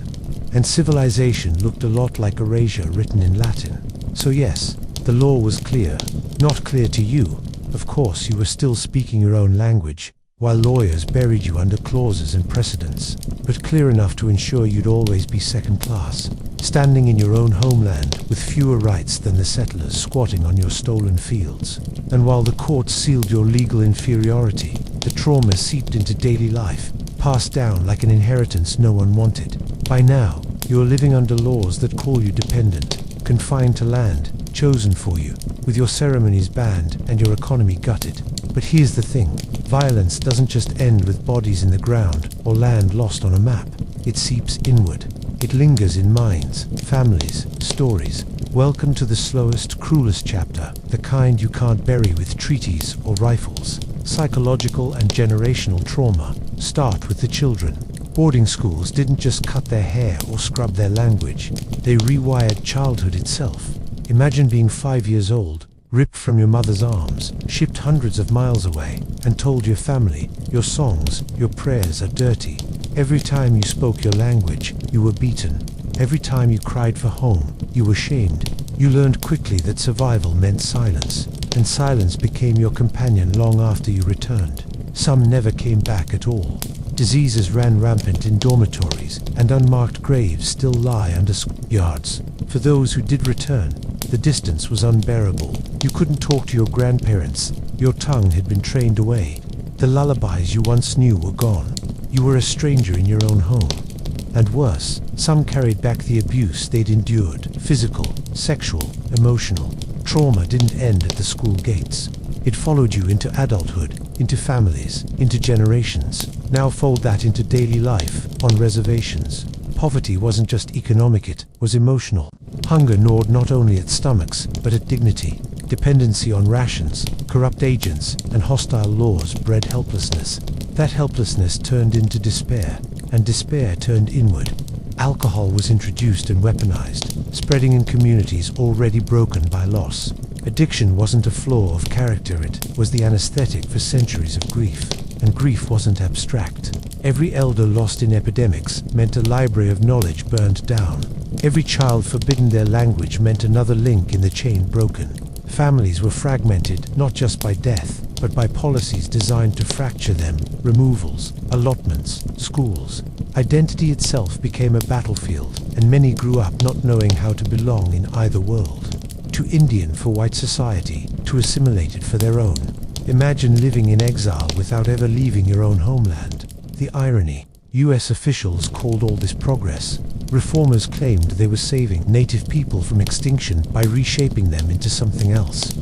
And civilization looked a lot like erasure written in Latin. So yes, the law was clear. Not clear to you. Of course, you were still speaking your own language, while lawyers buried you under clauses and precedents, but clear enough to ensure you'd always be second class, standing in your own homeland with fewer rights than the settlers squatting on your stolen fields. And while the courts sealed your legal inferiority, the trauma seeped into daily life, passed down like an inheritance no one wanted. By now, you're living under laws that call you dependent, confined to land, chosen for you, with your ceremonies banned and your economy gutted. But here's the thing, violence doesn't just end with bodies in the ground or land lost on a map. It seeps inward. It lingers in minds, families, stories. Welcome to the slowest, cruelest chapter, the kind you can't bury with treaties or rifles. Psychological and generational trauma start with the children. Boarding schools didn't just cut their hair or scrub their language, they rewired childhood itself. Imagine being 5 years old, ripped from your mother's arms, shipped hundreds of miles away, and told your family, your songs, your prayers are dirty. Every time you spoke your language, you were beaten. Every time you cried for home, you were shamed. You learned quickly that survival meant silence, and silence became your companion long after you returned. Some never came back at all. Diseases ran rampant in dormitories, and unmarked graves still lie under schoolyards. For those who did return, the distance was unbearable. You couldn't talk to your grandparents. Your tongue had been trained away. The lullabies you once knew were gone. You were a stranger in your own home. And worse, some carried back the abuse they'd endured. Physical, sexual, emotional. Trauma didn't end at the school gates. It followed you into adulthood, into families, into generations. Now fold that into daily life, on reservations. Poverty wasn't just economic, it was emotional. Hunger gnawed not only at stomachs, but at dignity. Dependency on rations, corrupt agents, and hostile laws bred helplessness. That helplessness turned into despair, and despair turned inward. Alcohol was introduced and weaponized, spreading in communities already broken by loss. Addiction wasn't a flaw of character, it was the anesthetic for centuries of grief. And grief wasn't abstract. Every elder lost in epidemics meant a library of knowledge burned down. Every child forbidden their language meant another link in the chain broken. Families were fragmented not just by death, but by policies designed to fracture them, removals, allotments, schools. Identity itself became a battlefield, and many grew up not knowing how to belong in either world. Too Indian for white society, too assimilated for their own. Imagine living in exile without ever leaving your own homeland. The irony. US officials called all this progress. Reformers claimed they were saving native people from extinction by reshaping them into something else.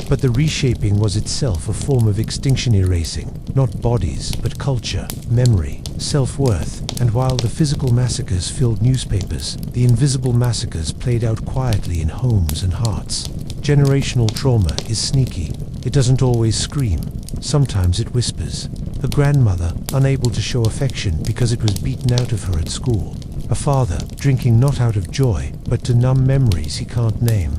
But the reshaping was itself a form of extinction erasing, not bodies, but culture, memory, self-worth. And while the physical massacres filled newspapers, the invisible massacres played out quietly in homes and hearts. Generational trauma is sneaky. It doesn't always scream. Sometimes it whispers. A grandmother, unable to show affection because it was beaten out of her at school. A father, drinking not out of joy, but to numb memories he can't name.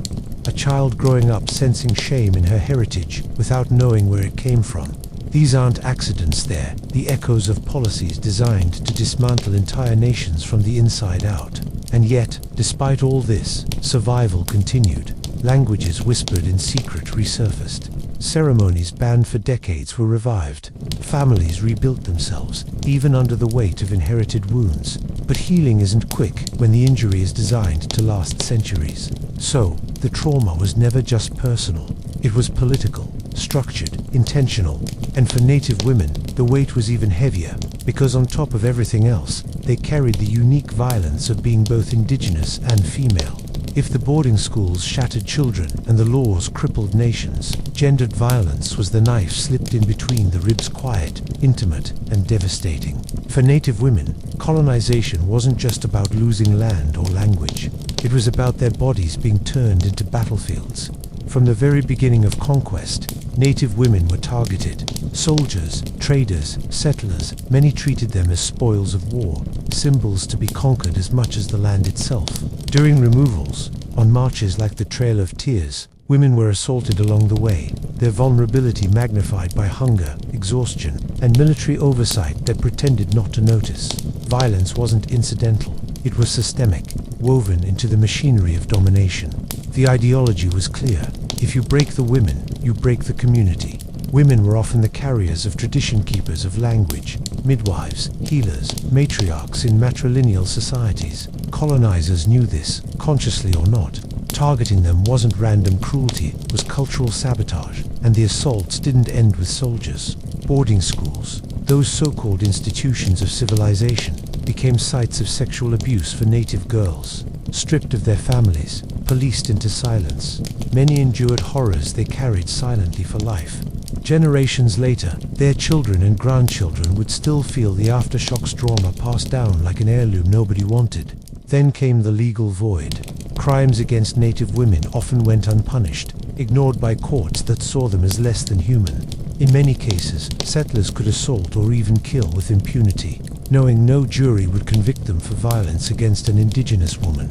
A child growing up sensing shame in her heritage without knowing where it came from. These aren't accidents, they're the echoes of policies designed to dismantle entire nations from the inside out. And yet, despite all this, survival continued. Languages whispered in secret resurfaced. Ceremonies banned for decades were revived. Families rebuilt themselves, even under the weight of inherited wounds. But healing isn't quick when the injury is designed to last centuries. So, the trauma was never just personal. It was political, structured, intentional. And for Native women, the weight was even heavier, because on top of everything else, they carried the unique violence of being both indigenous and female. If the boarding schools shattered children and the laws crippled nations, gendered violence was the knife slipped in between the ribs, quiet, intimate, and devastating. For Native women, colonization wasn't just about losing land or language. It was about their bodies being turned into battlefields. From the very beginning of conquest, Native women were targeted. Soldiers, traders, settlers, many treated them as spoils of war, symbols to be conquered as much as the land itself. During removals, on marches like the Trail of Tears, women were assaulted along the way, their vulnerability magnified by hunger, exhaustion, and military oversight that pretended not to notice. Violence wasn't incidental, it was systemic, woven into the machinery of domination. The ideology was clear. If you break the women, you break the community. Women were often the carriers of tradition, keepers of language, midwives, healers, matriarchs in matrilineal societies. Colonizers knew this, consciously or not. Targeting them wasn't random cruelty, it was cultural sabotage, and the assaults didn't end with soldiers. Boarding schools, those so-called institutions of civilization, became sites of sexual abuse for Native girls. Stripped of their families, policed into silence, many endured horrors they carried silently for life. Generations later, their children and grandchildren would still feel the aftershocks, trauma passed down like an heirloom nobody wanted. Then came the legal void. Crimes against Native women often went unpunished, ignored by courts that saw them as less than human. In many cases, settlers could assault or even kill with impunity, knowing no jury would convict them for violence against an indigenous woman.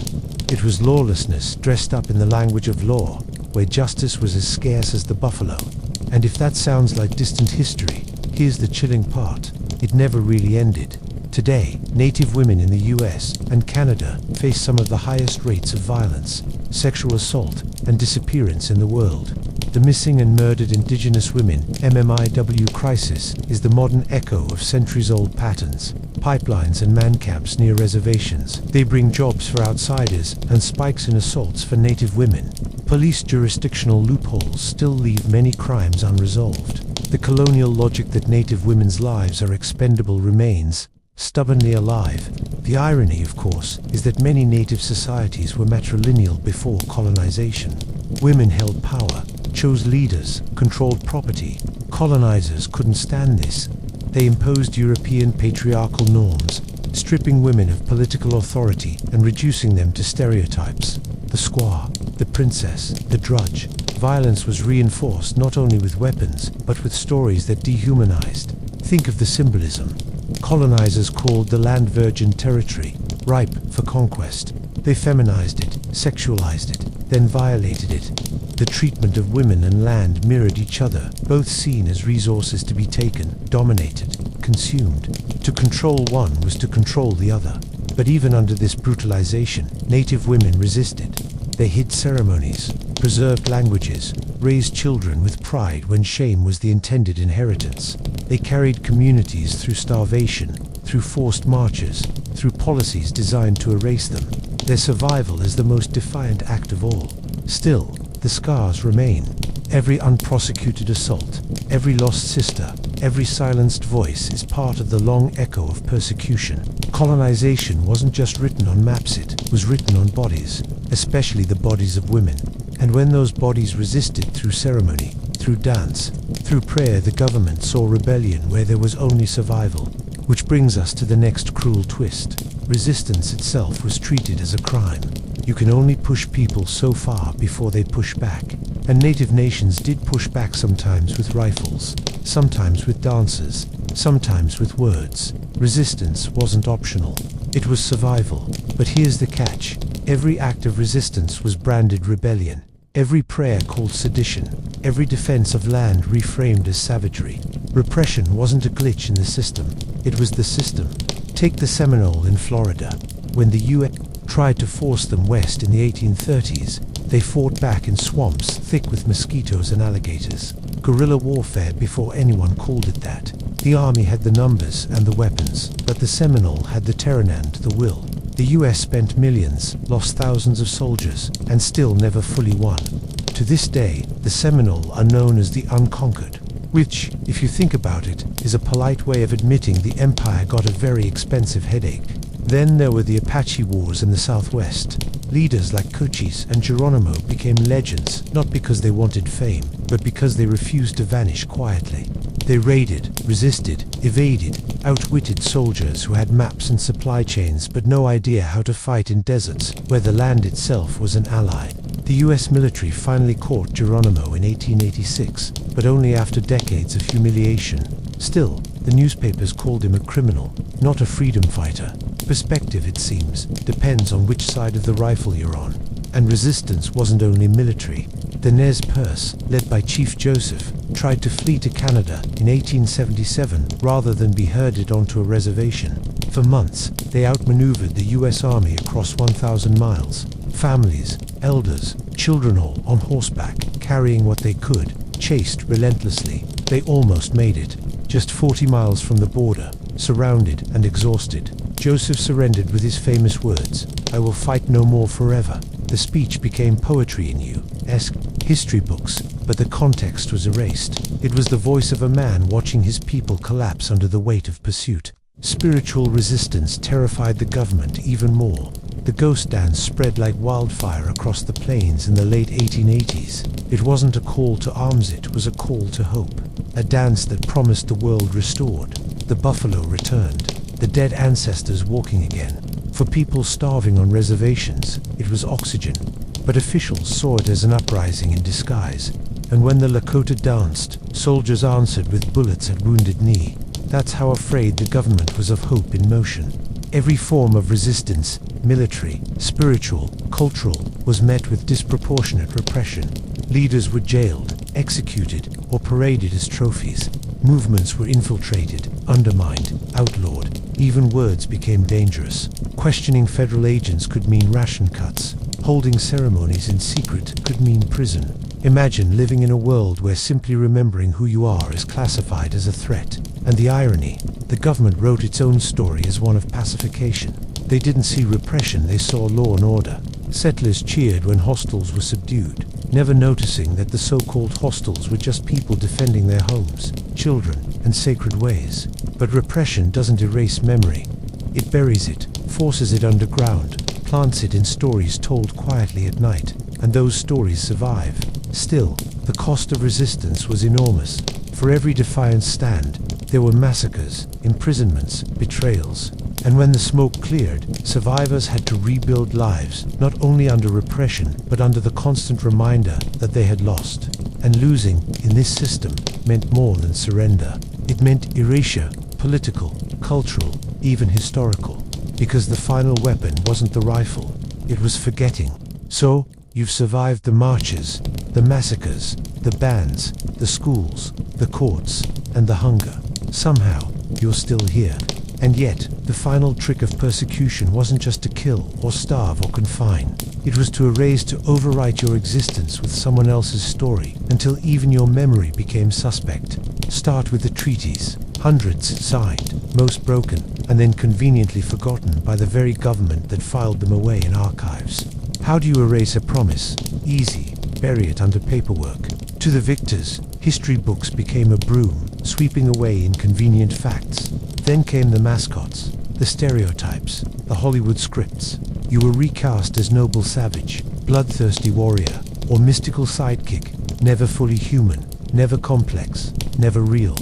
It was lawlessness dressed up in the language of law, where justice was as scarce as the buffalo. And if that sounds like distant history, here's the chilling part. It never really ended. Today, Native women in the US and Canada face some of the highest rates of violence, sexual assault, and disappearance in the world. The missing and murdered Indigenous women (MMIW) crisis is the modern echo of centuries-old patterns. Pipelines and man camps near reservations. They bring jobs for outsiders and spikes in assaults for Native women. Police jurisdictional loopholes still leave many crimes unresolved. The colonial logic that Native women's lives are expendable remains stubbornly alive. The irony, of course, is that many Native societies were matrilineal before colonization. Women held power, chose leaders, controlled property. Colonizers couldn't stand this. They imposed European patriarchal norms, stripping women of political authority and reducing them to stereotypes. The squaw, the princess, the drudge. Violence was reinforced not only with weapons, but with stories that dehumanized. Think of the symbolism. Colonizers called the land virgin territory, ripe for conquest. They feminized it, sexualized it, then violated it. The treatment of women and land mirrored each other, both seen as resources to be taken, dominated, consumed. To control one was to control the other. But even under this brutalization, native women resisted. They hid ceremonies, preserved languages, raised children with pride when shame was the intended inheritance. They carried communities through starvation, through forced marches, through policies designed to erase them. Their survival is the most defiant act of all. Still, the scars remain. Every unprosecuted assault, every lost sister, every silenced voice is part of the long echo of persecution. Colonization wasn't just written on maps, it was written on bodies, especially the bodies of women. And when those bodies resisted through ceremony, through dance, through prayer, the government saw rebellion where there was only survival. Which brings us to the next cruel twist. Resistance itself was treated as a crime. You can only push people so far before they push back. And native nations did push back, sometimes with rifles, sometimes with dances, sometimes with words. Resistance wasn't optional. It was survival. But here's the catch. Every act of resistance was branded rebellion. Every prayer called sedition. Every defense of land reframed as savagery. Repression wasn't a glitch in the system. It was the system. Take the Seminole in Florida. When the U.S. tried to force them west in the 1830s, they fought back in swamps thick with mosquitoes and alligators. Guerrilla warfare before anyone called it that. The army had the numbers and the weapons, but the Seminole had the terrain and the will. The US spent millions, lost thousands of soldiers, and still never fully won. To this day, the Seminole are known as the unconquered, which, if you think about it, is a polite way of admitting the empire got a very expensive headache. Then there were the Apache Wars in the Southwest. Leaders like Cochise and Geronimo became legends, not because they wanted fame, but because they refused to vanish quietly. They raided, resisted, evaded, outwitted soldiers who had maps and supply chains but no idea how to fight in deserts where the land itself was an ally. The US military finally caught Geronimo in 1886, but only after decades of humiliation. Still, the newspapers called him a criminal, not a freedom fighter. Perspective, it seems, depends on which side of the rifle you're on. And resistance wasn't only military. The Nez Perce, led by Chief Joseph, tried to flee to Canada in 1877 rather than be herded onto a reservation. For months, they outmaneuvered the US Army across 1,000 miles. Families, elders, children all on horseback, carrying what they could, chased relentlessly. They almost made it. Just 40 miles from the border, surrounded and exhausted, Joseph surrendered with his famous words, "I will fight no more forever." The speech became poetry in U.S. history books, but the context was erased. It was the voice of a man watching his people collapse under the weight of pursuit. Spiritual resistance terrified the government even more. The ghost dance spread like wildfire across the plains in the late 1880s. It wasn't a call to arms, it was a call to hope. A dance that promised the world restored. The buffalo returned. The dead ancestors walking again. For people starving on reservations, it was oxygen. But officials saw it as an uprising in disguise. And when the Lakota danced, soldiers answered with bullets at Wounded Knee. That's how afraid the government was of hope in motion. Every form of resistance, military, spiritual, cultural, was met with disproportionate repression. Leaders were jailed, executed, or paraded as trophies. Movements were infiltrated, undermined, outlawed. Even words became dangerous. Questioning federal agents could mean ration cuts. Holding ceremonies in secret could mean prison. Imagine living in a world where simply remembering who you are is classified as a threat. And the irony, the government wrote its own story as one of pacification. They didn't see repression, they saw law and order. Settlers cheered when hostiles were subdued, never noticing that the so-called hostiles were just people defending their homes, children, and sacred ways. But repression doesn't erase memory. It buries it, forces it underground, plants it in stories told quietly at night, and those stories survive. Still, the cost of resistance was enormous. For every defiant stand, there were massacres, imprisonments, betrayals. And when the smoke cleared, survivors had to rebuild lives, not only under repression, but under the constant reminder that they had lost. And losing, in this system, meant more than surrender. It meant erasure, political, cultural, even historical. Because the final weapon wasn't the rifle, it was forgetting. So, You've survived the marches, the massacres, the bans, the schools, the courts, and the hunger. Somehow, you're still here. And yet, the final trick of persecution wasn't just to kill or starve or confine. It was to erase, to overwrite your existence with someone else's story, until even your memory became suspect. Start with the treaties, hundreds signed, most broken, and then conveniently forgotten by the very government that filed them away in archives. How do you erase a promise? Easy. Bury it under paperwork. To the victors, history books became a broom, sweeping away inconvenient facts. Then came the mascots, the stereotypes, the Hollywood scripts. You were recast as noble savage, bloodthirsty warrior, or mystical sidekick, never fully human, never complex, never real.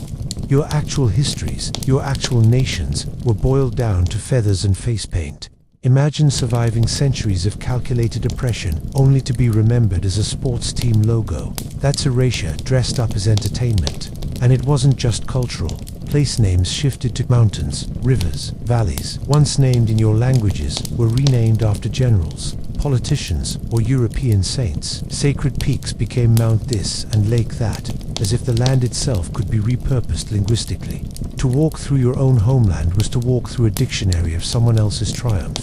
Your actual histories, your actual nations, were boiled down to feathers and face paint. Imagine surviving centuries of calculated oppression only to be remembered as a sports team logo. That's erasure dressed up as entertainment. And it wasn't just cultural. Place names shifted to mountains, rivers, valleys, once named in your languages, were renamed after generals, politicians, or European saints. Sacred peaks became Mount this and Lake that, as if the land itself could be repurposed linguistically. To walk through your own homeland was to walk through a dictionary of someone else's triumph.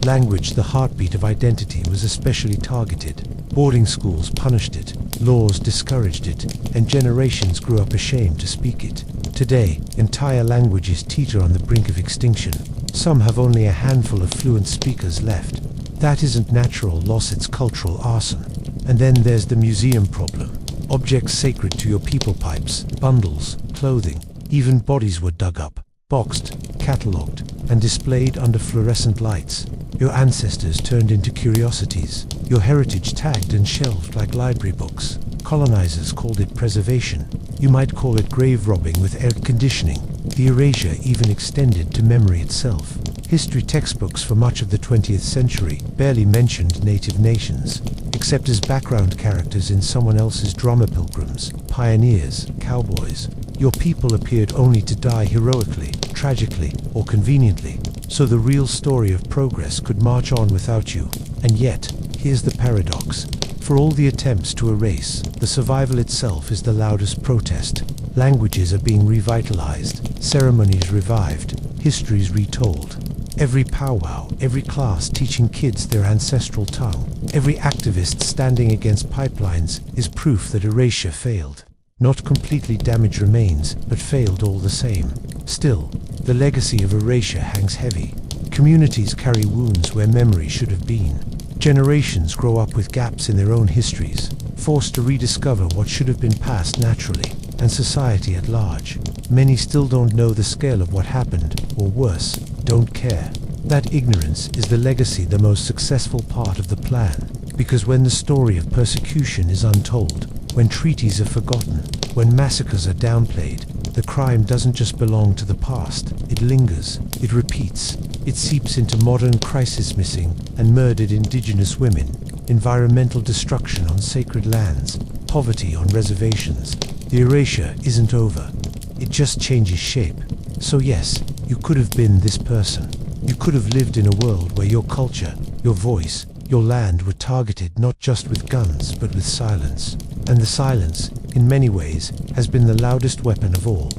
Language, the heartbeat of identity, was especially targeted. Boarding schools punished it, laws discouraged it, and generations grew up ashamed to speak it. Today, entire languages teeter on the brink of extinction. Some have only a handful of fluent speakers left. That isn't natural loss, it's cultural arson. And then there's the museum problem. Objects sacred to your people, pipes, bundles, clothing, even bodies were dug up, boxed, catalogued, and displayed under fluorescent lights. Your ancestors turned into curiosities, your heritage tagged and shelved like library books. Colonizers called it preservation. You might call it grave robbing with air conditioning. The erasure even extended to memory itself. History textbooks for much of the 20th century barely mentioned native nations, except as background characters in someone else's drama pilgrims, pioneers, cowboys. Your people appeared only to die heroically, tragically, or conveniently, so the real story of progress could march on without you. And yet, here's the paradox. For all the attempts to erase, the survival itself is the loudest protest. Languages are being revitalized, ceremonies revived, histories retold. Every powwow, every class teaching kids their ancestral tongue, every activist standing against pipelines is proof that erasure failed. Not completely damaged remains, but failed all the same. Still, the legacy of erasure hangs heavy. Communities carry wounds where memory should have been. Generations grow up with gaps in their own histories, forced to rediscover what should have been passed naturally. And society at large, many still don't know the scale of what happened, or worse, don't care. That ignorance is the legacy, the most successful part of the plan. Because when the story of persecution is untold, when treaties are forgotten, when massacres are downplayed, the crime doesn't just belong to the past, it lingers, it repeats, it seeps into modern crisis: missing and murdered indigenous women, environmental destruction on sacred lands, poverty on reservations. The erasure isn't over, it just changes shape. So yes, you could have been this person. You could have lived in a world where your culture, your voice, your land were targeted not just with guns but with silence. And the silence, in many ways, has been the loudest weapon of all.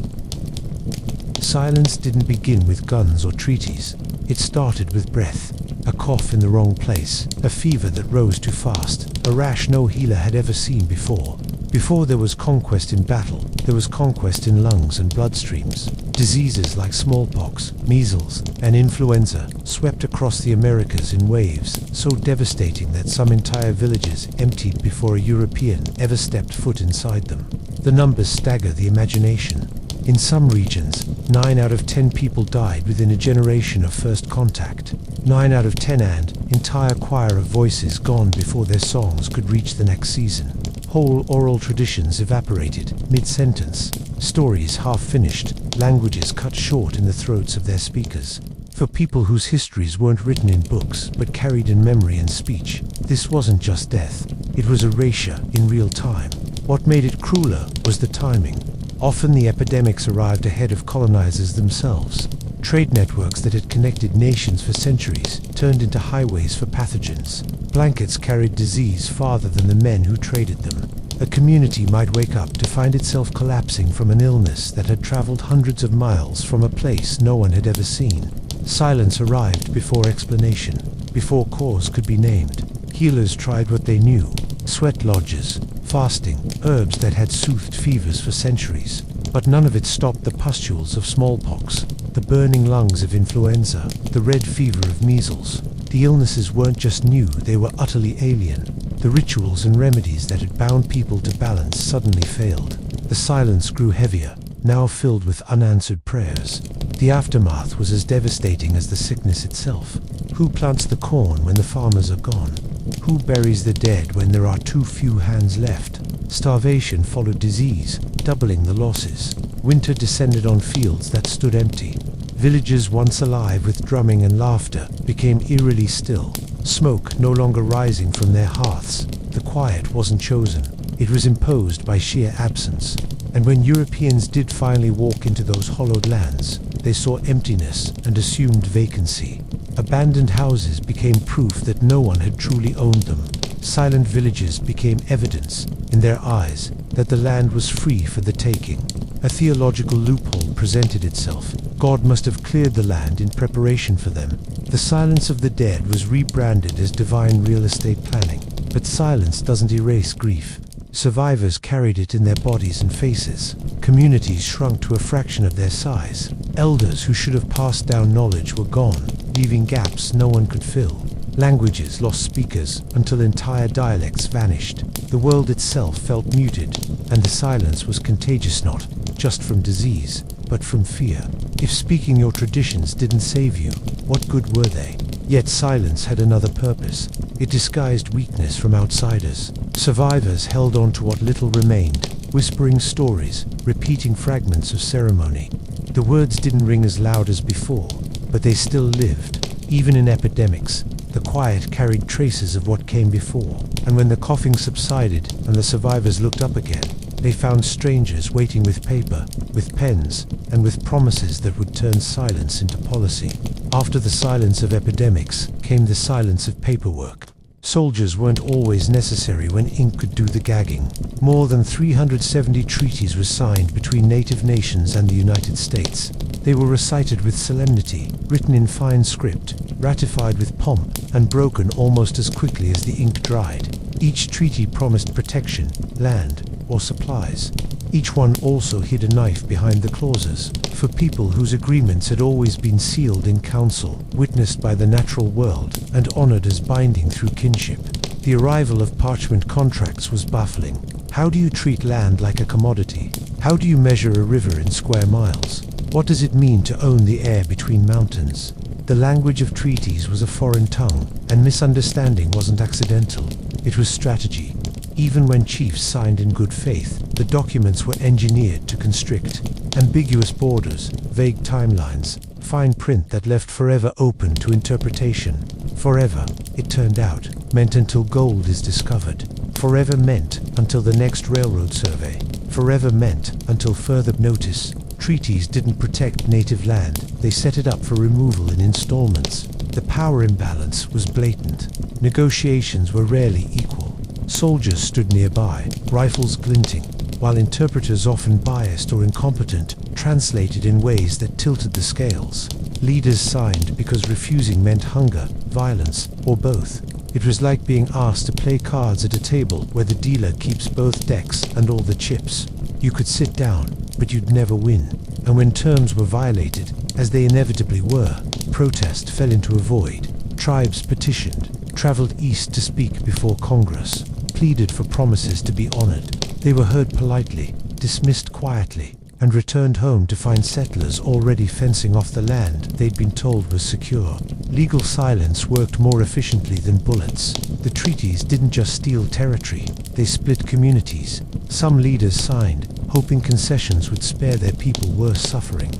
Silence didn't begin with guns or treaties. It started with breath. A cough in the wrong place, a fever that rose too fast, a rash no healer had ever seen before. Before there was conquest in battle, there was conquest in lungs and bloodstreams. Diseases like smallpox, measles, and influenza swept across the Americas in waves, so devastating that some entire villages emptied before a European ever stepped foot inside them. The numbers stagger the imagination. In some regions, 9 out of 10 people died within a generation of first contact. 9 out of 10, and entire choir of voices gone before their songs could reach the next season. Whole oral traditions evaporated mid-sentence, stories half-finished, languages cut short in the throats of their speakers. For people whose histories weren't written in books, but carried in memory and speech, this wasn't just death, it was erasure in real time. What made it crueler was the timing. Often the epidemics arrived ahead of colonizers themselves. Trade networks that had connected nations for centuries turned into highways for pathogens. Blankets carried disease farther than the men who traded them. A community might wake up to find itself collapsing from an illness that had traveled hundreds of miles from a place no one had ever seen. Silence arrived before explanation, before cause could be named. Healers tried what they knew: sweat lodges, fasting, herbs that had soothed fevers for centuries. But none of it stopped the pustules of smallpox, the burning lungs of influenza, the red fever of measles. The illnesses weren't just new, they were utterly alien. The rituals and remedies that had bound people to balance suddenly failed. The silence grew heavier, now filled with unanswered prayers. The aftermath was as devastating as the sickness itself. Who plants the corn when the farmers are gone? Who buries the dead when there are too few hands left? Starvation followed disease, doubling the losses. Winter descended on fields that stood empty. Villages once alive with drumming and laughter became eerily still, smoke no longer rising from their hearths. The quiet wasn't chosen, it was imposed by sheer absence. And when Europeans did finally walk into those hollowed lands, they saw emptiness and assumed vacancy. Abandoned houses became proof that no one had truly owned them. Silent villages became evidence, in their eyes, that the land was free for the taking. A theological loophole presented itself. God must have cleared the land in preparation for them. The silence of the dead was rebranded as divine real estate planning. But silence doesn't erase grief. Survivors carried it in their bodies and faces. Communities shrunk to a fraction of their size. Elders who should have passed down knowledge were gone, leaving gaps no one could fill. Languages lost speakers until entire dialects vanished. The world itself felt muted, and the silence was contagious not just from disease, but from fear. If speaking your traditions didn't save you, what good were they? Yet silence had another purpose. It disguised weakness from outsiders. Survivors held on to what little remained, whispering stories, repeating fragments of ceremony. The words didn't ring as loud as before, but they still lived. Even in epidemics, the quiet carried traces of what came before. And when the coughing subsided and the survivors looked up again, they found strangers waiting with paper, with pens, and with promises that would turn silence into policy. After the silence of epidemics came the silence of paperwork. Soldiers weren't always necessary when ink could do the gagging. More than 370 treaties were signed between native nations and the United States. They were recited with solemnity, written in fine script, ratified with pomp, and broken almost as quickly as the ink dried. Each treaty promised protection, land, or supplies. Each one also hid a knife behind the clauses, for people whose agreements had always been sealed in council, witnessed by the natural world, and honored as binding through kinship. The arrival of parchment contracts was baffling. How do you treat land like a commodity? How do you measure a river in square miles? What does it mean to own the air between mountains? The language of treaties was a foreign tongue, and misunderstanding wasn't accidental. It was strategy. Even when chiefs signed in good faith, the documents were engineered to constrict. Ambiguous borders, vague timelines, fine print that left forever open to interpretation. Forever, it turned out, meant until gold is discovered. Forever meant until the next railroad survey. Forever meant until further notice. Treaties didn't protect native land, they set it up for removal in installments. The power imbalance was blatant. Negotiations were rarely equal. Soldiers stood nearby, rifles glinting, while interpreters, often biased or incompetent, translated in ways that tilted the scales. Leaders signed because refusing meant hunger, violence, or both. It was like being asked to play cards at a table where the dealer keeps both decks and all the chips. You could sit down, but you'd never win. And when terms were violated, as they inevitably were, protest fell into a void. Tribes petitioned, traveled east to speak before Congress, pleaded for promises to be honored. They were heard politely, dismissed quietly, and returned home to find settlers already fencing off the land they'd been told was secure. Legal silence worked more efficiently than bullets. The treaties didn't just steal territory, they split communities. Some leaders signed, hoping concessions would spare their people worse suffering.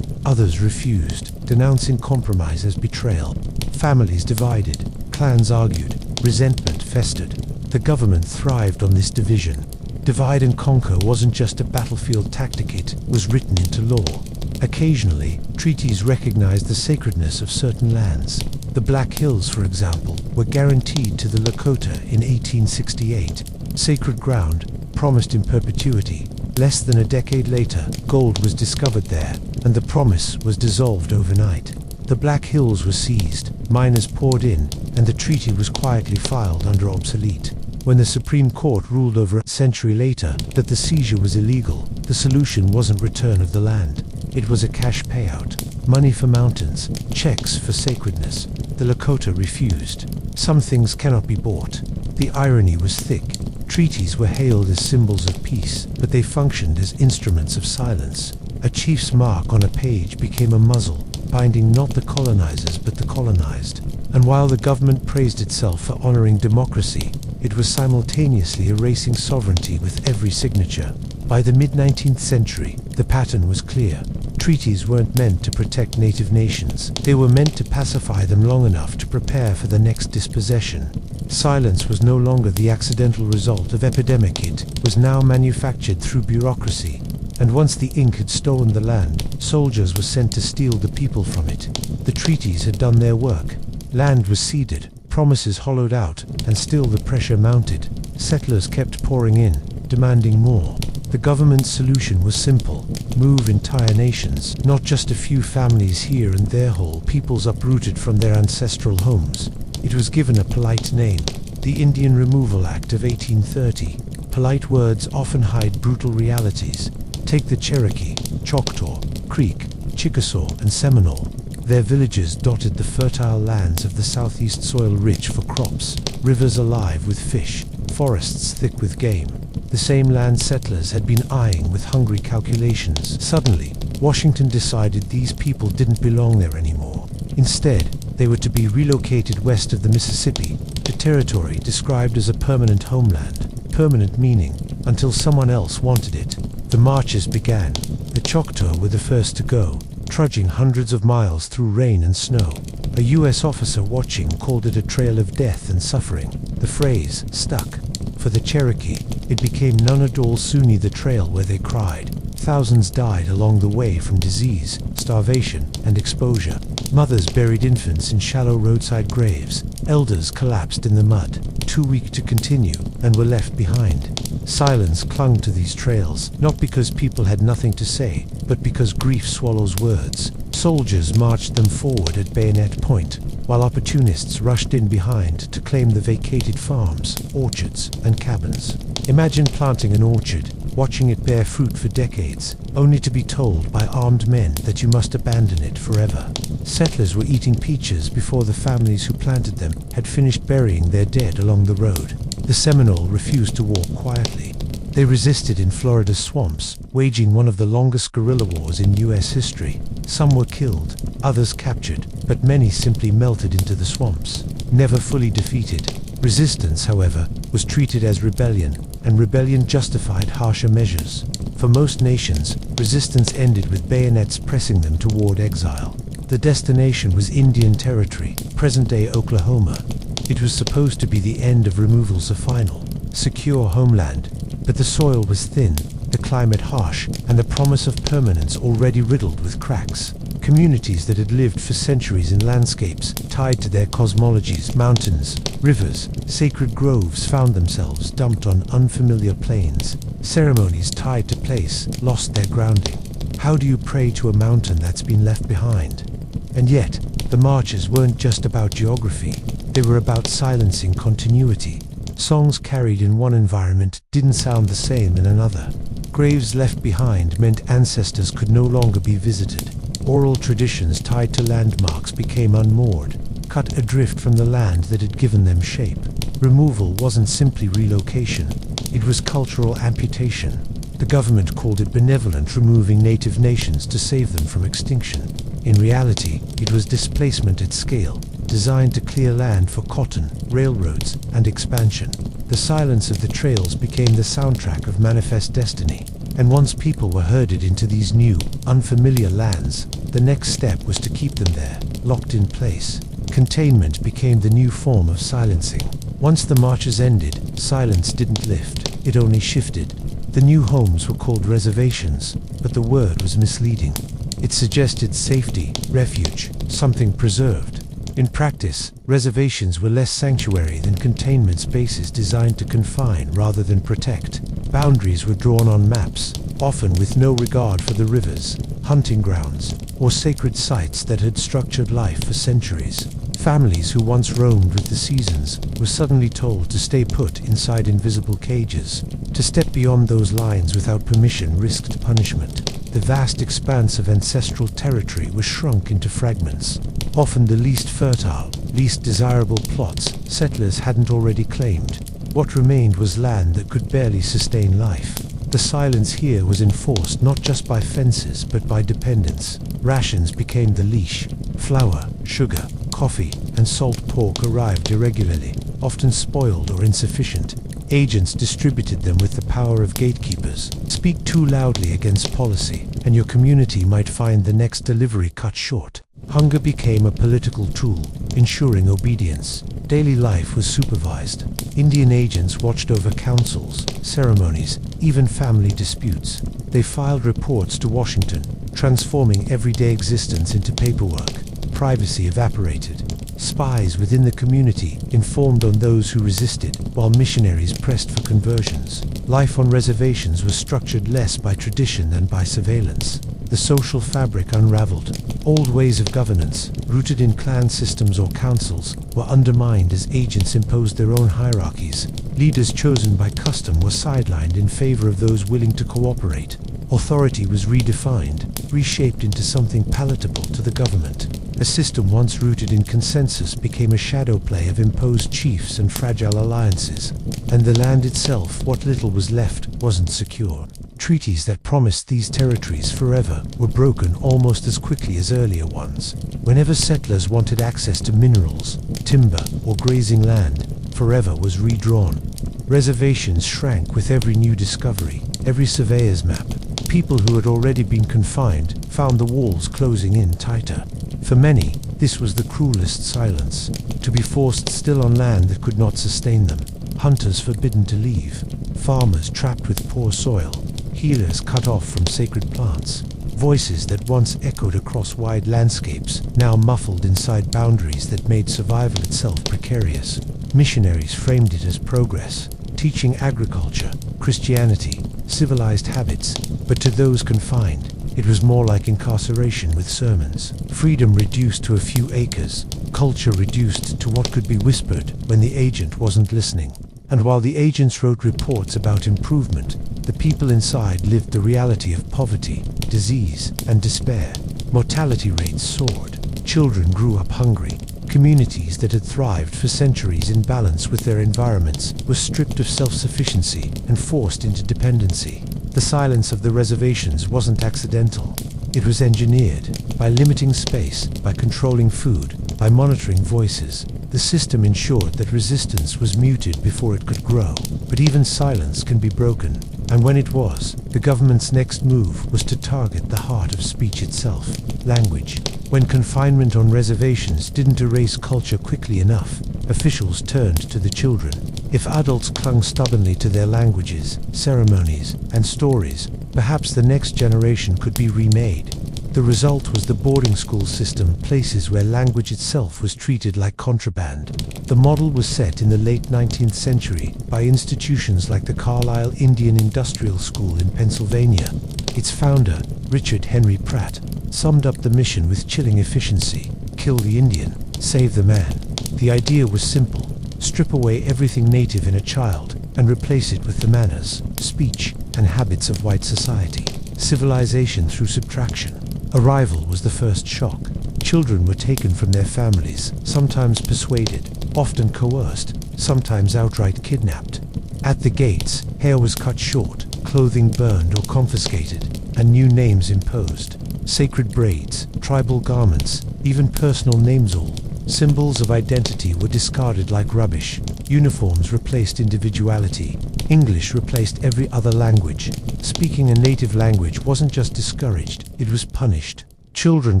Others refused, denouncing compromise as betrayal. Families divided, clans argued, resentment festered. The government thrived on this division. Divide and conquer wasn't just a battlefield tactic, it was written into law. Occasionally, treaties recognized the sacredness of certain lands. The Black Hills, for example, were guaranteed to the Lakota in 1868. Sacred ground, promised in perpetuity. Less than a decade later, gold was discovered there, and the promise was dissolved overnight. The Black Hills were seized, miners poured in, and the treaty was quietly filed under obsolete. When the Supreme Court ruled over a century later that the seizure was illegal, the solution wasn't return of the land. It was a cash payout. Money for mountains, checks for sacredness. The Lakota refused. Some things cannot be bought. The irony was thick. Treaties were hailed as symbols of peace, but they functioned as instruments of silence. A chief's mark on a page became a muzzle, binding not the colonizers but the colonized. And while the government praised itself for honoring democracy, it was simultaneously erasing sovereignty with every signature. By the mid-19th century, the pattern was clear. Treaties weren't meant to protect native nations. They were meant to pacify them long enough to prepare for the next dispossession. Silence was no longer the accidental result of epidemic. It was now manufactured through bureaucracy. And once the ink had stolen the land, soldiers were sent to steal the people from it. The treaties had done their work. Land was ceded, promises hollowed out, and still the pressure mounted. Settlers kept pouring in, demanding more. The government's solution was simple: move entire nations, not just a few families here and there, whole peoples uprooted from their ancestral homes. It was given a polite name, the Indian Removal Act of 1830. Polite words often hide brutal realities. Take the Cherokee, Choctaw, Creek, Chickasaw, and Seminole. Their villages dotted the fertile lands of the southeast, soil rich for crops, rivers alive with fish, forests thick with game. The same land settlers had been eyeing with hungry calculations. Suddenly, Washington decided these people didn't belong there anymore. Instead, they were to be relocated west of the Mississippi, to territory described as a permanent homeland. Permanent meaning, until someone else wanted it. The marches began. The Choctaw were the first to go, trudging hundreds of miles through rain and snow. A U.S. officer watching called it a trail of death and suffering. The phrase stuck. For the Cherokee, it became Nunadol Suni, the trail where they cried. Thousands died along the way from disease, starvation, and exposure. Mothers buried infants in shallow roadside graves. Elders collapsed in the mud, too weak to continue, and were left behind. Silence clung to these trails, not because people had nothing to say, but because grief swallows words. Soldiers marched them forward at bayonet point, while opportunists rushed in behind to claim the vacated farms, orchards, and cabins. Imagine planting an orchard, watching it bear fruit for decades, only to be told by armed men that you must abandon it forever. Settlers were eating peaches before the families who planted them had finished burying their dead along the road. The Seminole refused to walk quietly. They resisted in Florida's swamps, waging one of the longest guerrilla wars in U.S. history. Some were killed, others captured, but many simply melted into the swamps, never fully defeated. Resistance, however, was treated as rebellion, and rebellion justified harsher measures. For most nations, resistance ended with bayonets pressing them toward exile. The destination was Indian Territory, present-day Oklahoma. It was supposed to be the end of removals, a final, secure homeland, but the soil was thin, the climate harsh, and the promise of permanence already riddled with cracks. Communities that had lived for centuries in landscapes tied to their cosmologies, mountains, rivers, sacred groves, found themselves dumped on unfamiliar plains. Ceremonies tied to place lost their grounding. How do you pray to a mountain that's been left behind? And yet, the marches weren't just about geography. They were about silencing continuity. Songs carried in one environment didn't sound the same in another. Graves left behind meant ancestors could no longer be visited. Oral traditions tied to landmarks became unmoored, cut adrift from the land that had given them shape. Removal wasn't simply relocation, it was cultural amputation. The government called it benevolent, removing native nations to save them from extinction. In reality, it was displacement at scale, designed to clear land for cotton, railroads, and expansion. The silence of the trails became the soundtrack of manifest destiny. And once people were herded into these new, unfamiliar lands, the next step was to keep them there, locked in place. Containment became the new form of silencing. Once the marches ended, silence didn't lift, it only shifted. The new homes were called reservations, but the word was misleading. It suggested safety, refuge, something preserved. In practice, reservations were less sanctuary than containment spaces designed to confine rather than protect. Boundaries were drawn on maps, often with no regard for the rivers, hunting grounds, or sacred sites that had structured life for centuries. Families who once roamed with the seasons were suddenly told to stay put inside invisible cages. To step beyond those lines without permission risked punishment. The vast expanse of ancestral territory was shrunk into fragments. Often the least fertile, least desirable plots settlers hadn't already claimed. What remained was land that could barely sustain life. The silence here was enforced not just by fences but by dependence. Rations became the leash. Flour, sugar, coffee, and salt pork arrived irregularly, often spoiled or insufficient. Agents distributed them with the power of gatekeepers. Speak too loudly against policy, and your community might find the next delivery cut short. Hunger became a political tool, ensuring obedience. Daily life was supervised. Indian agents watched over councils, ceremonies, even family disputes. They filed reports to Washington, transforming everyday existence into paperwork. Privacy evaporated. Spies within the community informed on those who resisted, while missionaries pressed for conversions. Life on reservations was structured less by tradition than by surveillance. The social fabric unraveled. Old ways of governance, rooted in clan systems or councils, were undermined as agents imposed their own hierarchies. Leaders chosen by custom were sidelined in favor of those willing to cooperate. Authority was redefined, reshaped into something palatable to the government. A system once rooted in consensus became a shadow play of imposed chiefs and fragile alliances. And the land itself, what little was left, wasn't secure. Treaties that promised these territories forever were broken almost as quickly as earlier ones. Whenever settlers wanted access to minerals, timber, or grazing land, forever was redrawn. Reservations shrank with every new discovery, every surveyor's map. People who had already been confined found the walls closing in tighter. For many, this was the cruelest silence, to be forced still on land that could not sustain them. Hunters forbidden to leave, farmers trapped with poor soil, healers cut off from sacred plants. Voices that once echoed across wide landscapes, now muffled inside boundaries that made survival itself precarious. Missionaries framed it as progress, teaching agriculture, Christianity, civilized habits, but to those confined, it was more like incarceration with sermons. Freedom reduced to a few acres, culture reduced to what could be whispered when the agent wasn't listening. And while the agents wrote reports about improvement, the people inside lived the reality of poverty, disease, and despair. Mortality rates soared. Children grew up hungry. Communities that had thrived for centuries in balance with their environments were stripped of self-sufficiency and forced into dependency. The silence of the reservations wasn't accidental. It was engineered. By limiting space, by controlling food, by monitoring voices, the system ensured that resistance was muted before it could grow. But even silence can be broken. And when it was, the government's next move was to target the heart of speech itself, language. When confinement on reservations didn't erase culture quickly enough, officials turned to the children. If adults clung stubbornly to their languages, ceremonies, and stories, perhaps the next generation could be remade. The result was the boarding school system, places where language itself was treated like contraband. The model was set in the late 19th century by institutions like the Carlisle Indian Industrial School in Pennsylvania. Its founder, Richard Henry Pratt, summed up the mission with chilling efficiency: kill the Indian, save the man. The idea was simple: strip away everything native in a child and replace it with the manners, speech, and habits of white society. Civilization through subtraction. Arrival was the first shock. Children were taken from their families, sometimes persuaded, often coerced, sometimes outright kidnapped. At the gates, hair was cut short, clothing burned or confiscated, and new names imposed. Sacred braids, tribal garments, even personal names, all symbols of identity, were discarded like rubbish. Uniforms replaced individuality. English replaced every other language. Speaking a native language wasn't just discouraged, it was punished. Children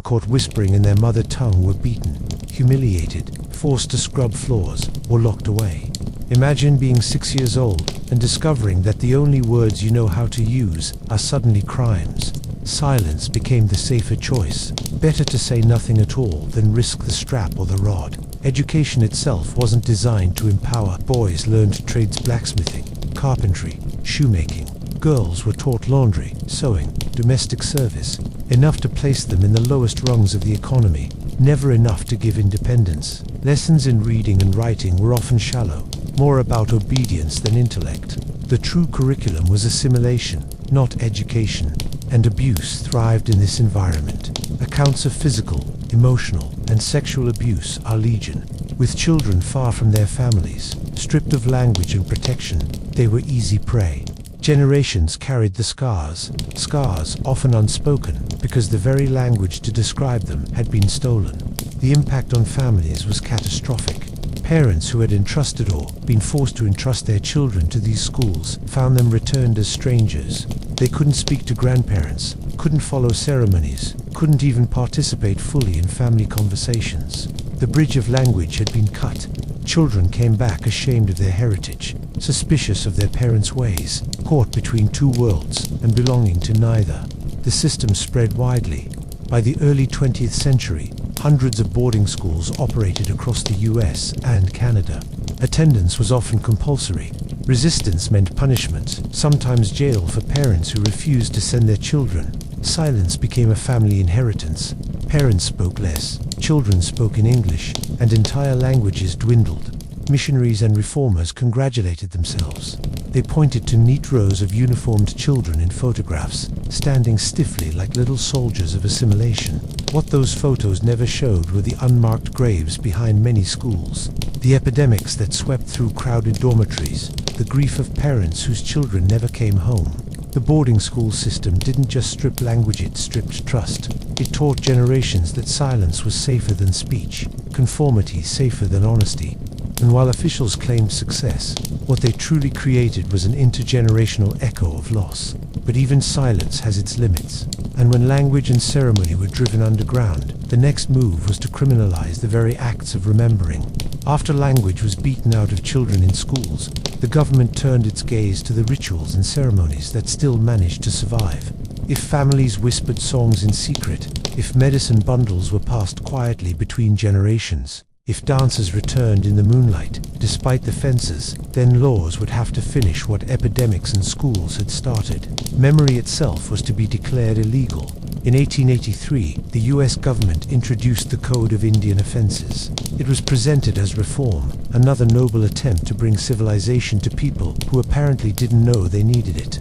caught whispering in their mother tongue were beaten, humiliated, forced to scrub floors, or locked away. Imagine being 6 years old and discovering that the only words you know how to use are suddenly crimes. Silence became the safer choice. Better to say nothing at all than risk the strap or the rod. Education itself wasn't designed to empower. Boys learned trades: blacksmithing, carpentry, shoemaking. Girls were taught laundry, sewing, domestic service, enough to place them in the lowest rungs of the economy, never enough to give independence. Lessons in reading and writing were often shallow, more about obedience than intellect. The true curriculum was assimilation, not education, and abuse thrived in this environment. Accounts of physical, emotional, and sexual abuse are legion. With children far from their families, stripped of language and protection, they were easy prey. Generations carried the scars often unspoken, because the very language to describe them had been stolen. The impact on families was catastrophic. Parents who had entrusted or been forced to entrust their children to these schools found them returned as strangers. They couldn't speak to grandparents, couldn't follow ceremonies, couldn't even participate fully in family conversations. The bridge of language had been cut. Children came back ashamed of their heritage, suspicious of their parents' ways, caught between two worlds and belonging to neither. The system spread widely. By the early 20th century, hundreds of boarding schools operated across the US and Canada. Attendance was often compulsory. Resistance meant punishment, sometimes jail for parents who refused to send their children. Silence became a family inheritance. Parents spoke less, children spoke in English, and entire languages dwindled. Missionaries and reformers congratulated themselves. They pointed to neat rows of uniformed children in photographs, standing stiffly like little soldiers of assimilation. What those photos never showed were the unmarked graves behind many schools, the epidemics that swept through crowded dormitories, the grief of parents whose children never came home. The boarding school system didn't just strip language, it stripped trust. It taught generations that silence was safer than speech, conformity safer than honesty. And while officials claimed success, what they truly created was an intergenerational echo of loss. But even silence has its limits. And when language and ceremony were driven underground, the next move was to criminalize the very acts of remembering. After language was beaten out of children in schools, the government turned its gaze to the rituals and ceremonies that still managed to survive. If families whispered songs in secret, if medicine bundles were passed quietly between generations, if dancers returned in the moonlight, despite the fences, then laws would have to finish what epidemics and schools had started. Memory itself was to be declared illegal. In 1883, the US government introduced the Code of Indian Offenses. It was presented as reform, another noble attempt to bring civilization to people who apparently didn't know they needed it.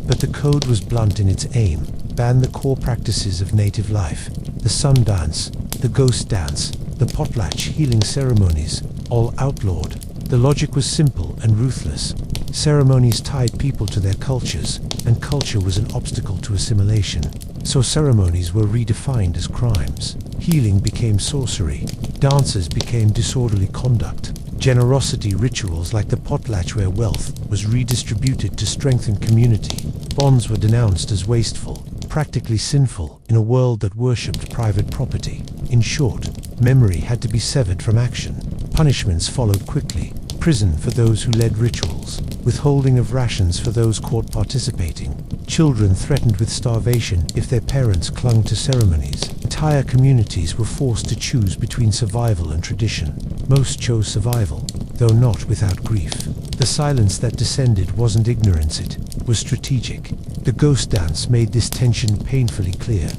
But the code was blunt in its aim: ban the core practices of native life, the sun dance, the ghost dance, the potlatch healing ceremonies, all outlawed. The logic was simple and ruthless. Ceremonies tied people to their cultures, and culture was an obstacle to assimilation. So ceremonies were redefined as crimes. Healing became sorcery. Dances became disorderly conduct. Generosity rituals like the potlatch, where wealth was redistributed to strengthen community. Bonds were denounced as wasteful, practically sinful, in a world that worshipped private property. In short, memory had to be severed from action. Punishments followed quickly: prison for those who led rituals, withholding of rations for those caught participating, children threatened with starvation if their parents clung to ceremonies. Entire communities were forced to choose between survival and tradition. Most chose survival, though not without grief. The silence that descended wasn't ignorance, it was strategic. The ghost dance made this tension painfully clear.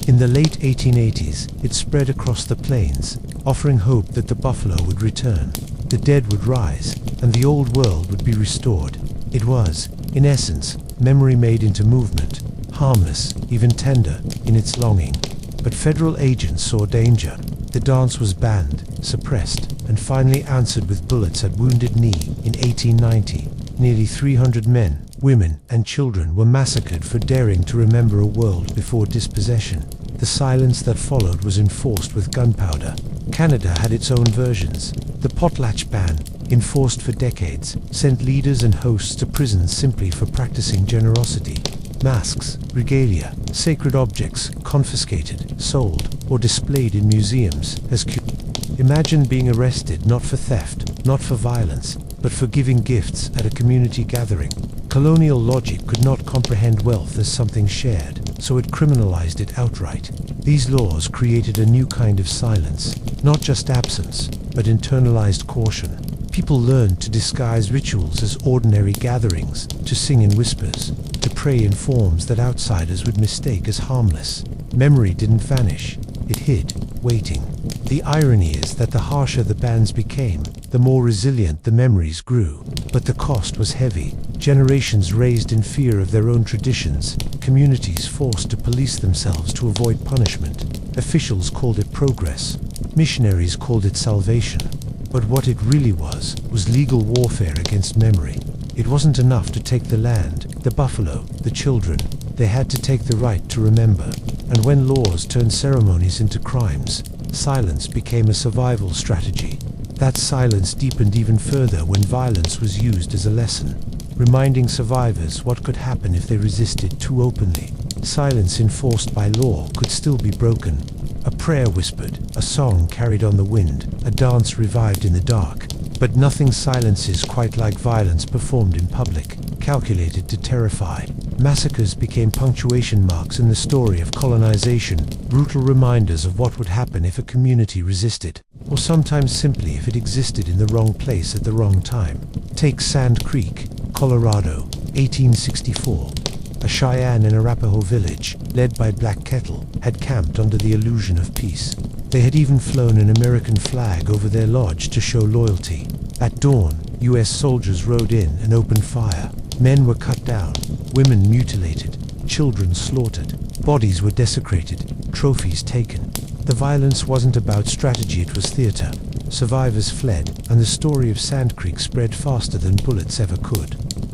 In the late 1880s, it spread across the plains, offering hope that the buffalo would return, the dead would rise, and the old world would be restored. It was, in essence, memory made into movement, harmless, even tender, in its longing. But federal agents saw danger. The dance was banned, suppressed, and finally answered with bullets at Wounded Knee in 1890. Nearly 300 men, women, and children were massacred for daring to remember a world before dispossession. The silence that followed was enforced with gunpowder. Canada had its own versions. The potlatch ban, enforced for decades, sent leaders and hosts to prisons simply for practicing generosity. Masks, regalia, sacred objects confiscated, sold, or displayed in museums as Imagine being arrested not for theft, not for violence, but for giving gifts at a community gathering. Colonial logic could not comprehend wealth as something shared, so it criminalized it outright. These laws created a new kind of silence, not just absence, but internalized caution. People learned to disguise rituals as ordinary gatherings, to sing in whispers, to pray in forms that outsiders would mistake as harmless. Memory didn't vanish, it hid, waiting. The irony is that the harsher the bans became, the more resilient the memories grew. But the cost was heavy. Generations raised in fear of their own traditions, communities forced to police themselves to avoid punishment. Officials called it progress, missionaries called it salvation. But what it really was legal warfare against memory. It wasn't enough to take the land, the buffalo, the children. They had to take the right to remember. And when laws turned ceremonies into crimes, silence became a survival strategy. That silence deepened even further when violence was used as a lesson, reminding survivors what could happen if they resisted too openly. Silence enforced by law could still be broken. A prayer whispered, a song carried on the wind, a dance revived in the dark. But nothing silences quite like violence performed in public, calculated to terrify. Massacres became punctuation marks in the story of colonization, brutal reminders of what would happen if a community resisted, or sometimes simply if it existed in the wrong place at the wrong time. Take Sand Creek, Colorado, 1864. A Cheyenne and Arapaho village, led by Black Kettle, had camped under the illusion of peace. They had even flown an American flag over their lodge to show loyalty. At dawn, US soldiers rode in and opened fire. Men were cut down, women mutilated, children slaughtered. Bodies were desecrated, trophies taken. The violence wasn't about strategy, it was theater. Survivors fled, and the story of Sand Creek spread faster than bullets ever could.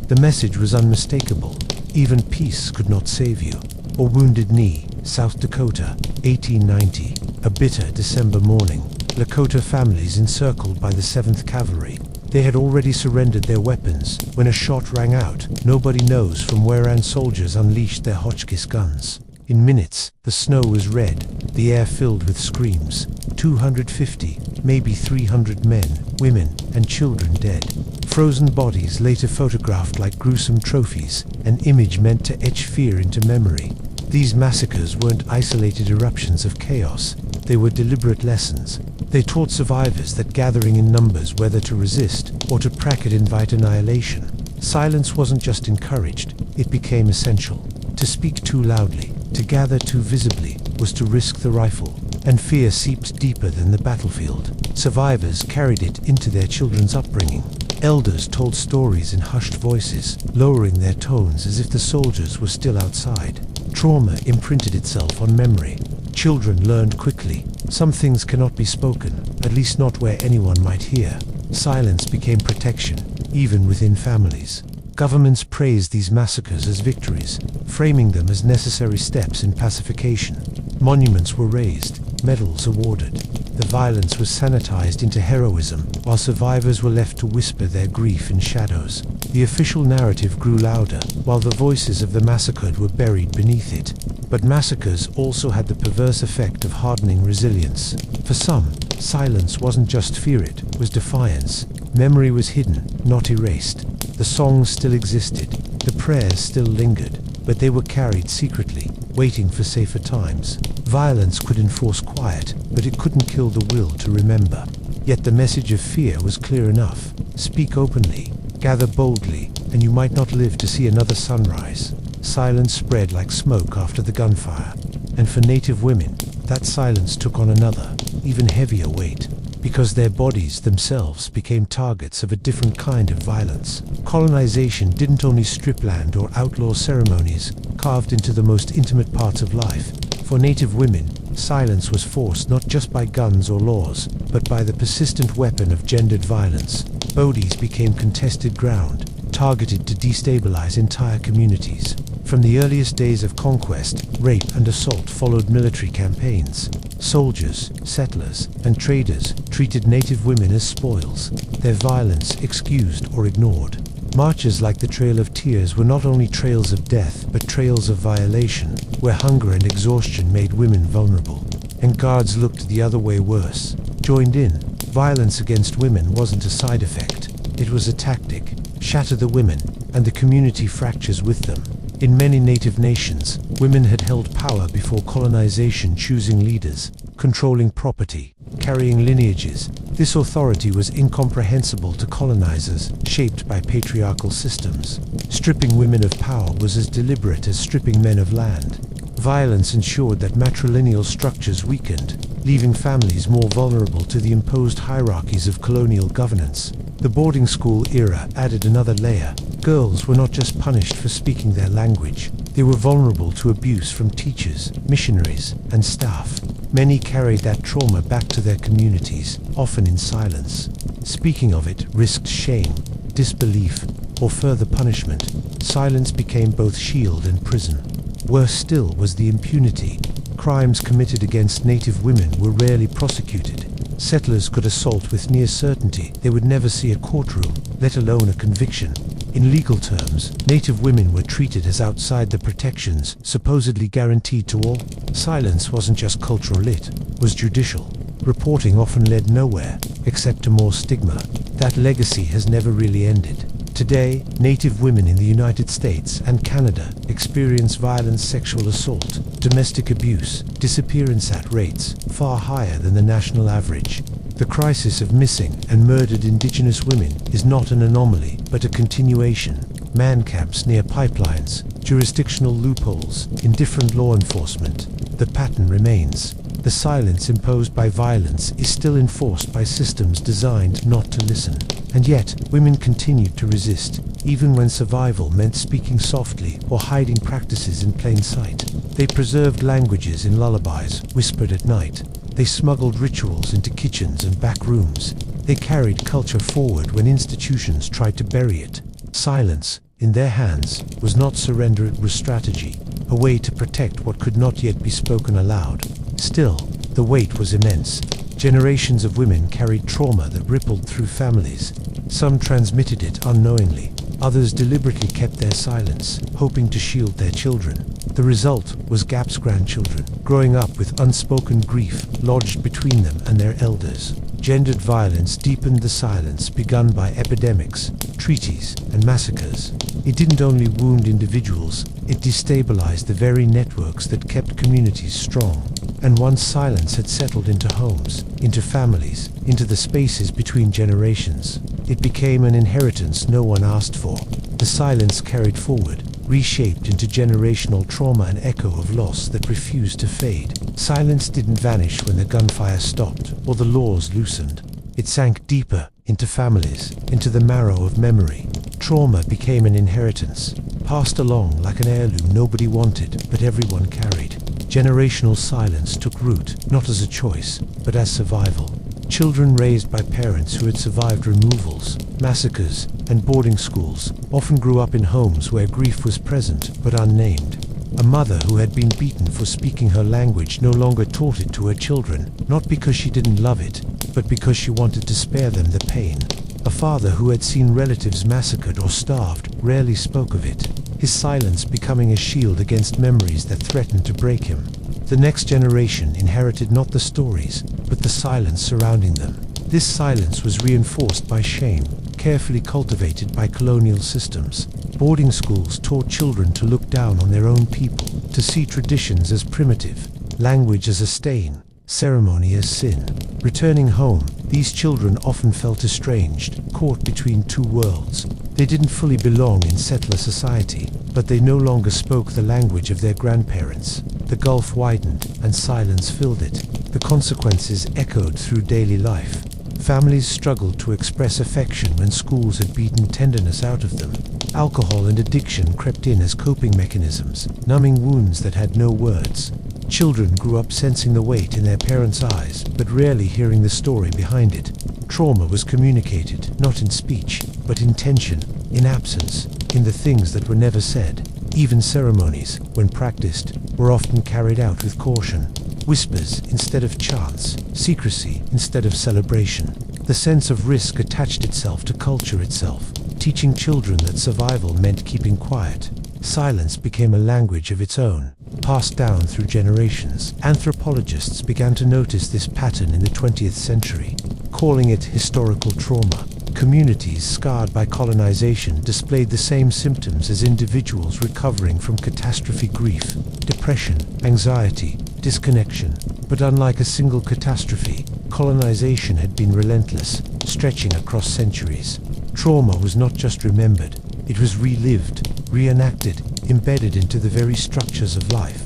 The message was unmistakable. Even peace could not save you. Or Wounded Knee, South Dakota, 1890. A bitter December morning. Lakota families encircled by the 7th Cavalry. They had already surrendered their weapons when a shot rang out. Nobody knows from wherein soldiers unleashed their Hotchkiss guns. In minutes, the snow was red, the air filled with screams. 250, maybe 300 men, women, and children dead. Frozen bodies later photographed like gruesome trophies, an image meant to etch fear into memory. These massacres weren't isolated eruptions of chaos. They were deliberate lessons. They taught survivors that gathering in numbers, whether to resist or to bracket invite annihilation. Silence wasn't just encouraged, it became essential. To speak too loudly, to gather too visibly, was to risk the rifle. And fear seeped deeper than the battlefield. Survivors carried it into their children's upbringing. Elders told stories in hushed voices, lowering their tones as if the soldiers were still outside. Trauma imprinted itself on memory. Children learned quickly. Some things cannot be spoken, at least not where anyone might hear. Silence became protection, even within families. Governments praised these massacres as victories, framing them as necessary steps in pacification. Monuments were raised, medals awarded. The violence was sanitized into heroism, while survivors were left to whisper their grief in shadows. The official narrative grew louder, while the voices of the massacred were buried beneath it. But massacres also had the perverse effect of hardening resilience. For some, silence wasn't just fear, it was defiance. Memory was hidden, not erased. The songs still existed, the prayers still lingered, but they were carried secretly, waiting for safer times. Violence could enforce quiet, but it couldn't kill the will to remember. Yet the message of fear was clear enough. Speak openly, gather boldly, and you might not live to see another sunrise. Silence spread like smoke after the gunfire. And for Native women, that silence took on another, even heavier weight, because their bodies themselves became targets of a different kind of violence. Colonization didn't only strip land or outlaw ceremonies carved into the most intimate parts of life. For Native women, silence was forced not just by guns or laws, but by the persistent weapon of gendered violence. Bodies became contested ground, targeted to destabilize entire communities. From the earliest days of conquest, rape and assault followed military campaigns. Soldiers, settlers, and traders treated Native women as spoils, their violence excused or ignored. Marches like the Trail of Tears were not only trails of death, but trails of violation, where hunger and exhaustion made women vulnerable. And guards looked the other way worse, joined in. Violence against women wasn't a side effect, it was a tactic, shatter the women, and the community fractures with them. In many native nations, women had held power before colonization, choosing leaders, controlling property, carrying lineages. This authority was incomprehensible to colonizers, shaped by patriarchal systems. Stripping women of power was as deliberate as stripping men of land. Violence ensured that matrilineal structures weakened, leaving families more vulnerable to the imposed hierarchies of colonial governance. The boarding school era added another layer. Girls were not just punished for speaking their language, they were vulnerable to abuse from teachers, missionaries, and staff. Many carried that trauma back to their communities, often in silence. Speaking of it risked shame, disbelief, or further punishment. Silence became both shield and prison. Worse still was the impunity. Crimes committed against native women were rarely prosecuted. Settlers could assault with near certainty they would never see a courtroom, let alone a conviction. In legal terms, native women were treated as outside the protections supposedly guaranteed to all. Silence wasn't just cultural, it was judicial. Reporting often led nowhere, except to more stigma. That legacy has never really ended. Today, native women in the United States and Canada experience violent sexual assault, domestic abuse, disappearance at rates far higher than the national average. The crisis of missing and murdered Indigenous women is not an anomaly, but a continuation. Man camps near pipelines, jurisdictional loopholes, indifferent law enforcement. The pattern remains. The silence imposed by violence is still enforced by systems designed not to listen. And yet, women continued to resist, even when survival meant speaking softly or hiding practices in plain sight. They preserved languages in lullabies, whispered at night. They smuggled rituals into kitchens and back rooms. They carried culture forward when institutions tried to bury it. Silence, in their hands, was not surrender, it was strategy, a way to protect what could not yet be spoken aloud. Still, the weight was immense. Generations of women carried trauma that rippled through families. Some transmitted it unknowingly. Others deliberately kept their silence, hoping to shield their children. The result was Gap's grandchildren, growing up with unspoken grief lodged between them and their elders. Gendered violence deepened the silence begun by epidemics, treaties, and massacres. It didn't only wound individuals, it destabilized the very networks that kept communities strong. And once silence had settled into homes, into families, into the spaces between generations, it became an inheritance no one asked for. The silence carried forward, reshaped into generational trauma, an echo of loss that refused to fade. Silence didn't vanish when the gunfire stopped or the laws loosened. It sank deeper into families, into the marrow of memory. Trauma became an inheritance, passed along like an heirloom nobody wanted but everyone carried. Generational silence took root, not as a choice, but as survival. Children raised by parents who had survived removals, massacres, and boarding schools often grew up in homes where grief was present but unnamed. A mother who had been beaten for speaking her language no longer taught it to her children, not because she didn't love it, but because she wanted to spare them the pain. A father who had seen relatives massacred or starved rarely spoke of it, his silence becoming a shield against memories that threatened to break him. The next generation inherited not the stories, but the silence surrounding them. This silence was reinforced by shame, carefully cultivated by colonial systems. Boarding schools taught children to look down on their own people, to see traditions as primitive, language as a stain, ceremony as sin. Returning home, these children often felt estranged, caught between two worlds. They didn't fully belong in settler society, but they no longer spoke the language of their grandparents. The gulf widened, and silence filled it. The consequences echoed through daily life. Families struggled to express affection when schools had beaten tenderness out of them. Alcohol and addiction crept in as coping mechanisms, numbing wounds that had no words. Children grew up sensing the weight in their parents' eyes, but rarely hearing the story behind it. Trauma was communicated, not in speech, but in tension, in absence, in the things that were never said. Even ceremonies, when practiced, were often carried out with caution. Whispers instead of chants, secrecy instead of celebration. The sense of risk attached itself to culture itself, teaching children that survival meant keeping quiet. Silence became a language of its own, passed down through generations. Anthropologists began to notice this pattern in the 20th century, calling it historical trauma. Communities scarred by colonization displayed the same symptoms as individuals recovering from catastrophe: grief, depression, anxiety, disconnection. But unlike a single catastrophe, colonization had been relentless, stretching across centuries. Trauma was not just remembered, it was relived, reenacted, embedded into the very structures of life.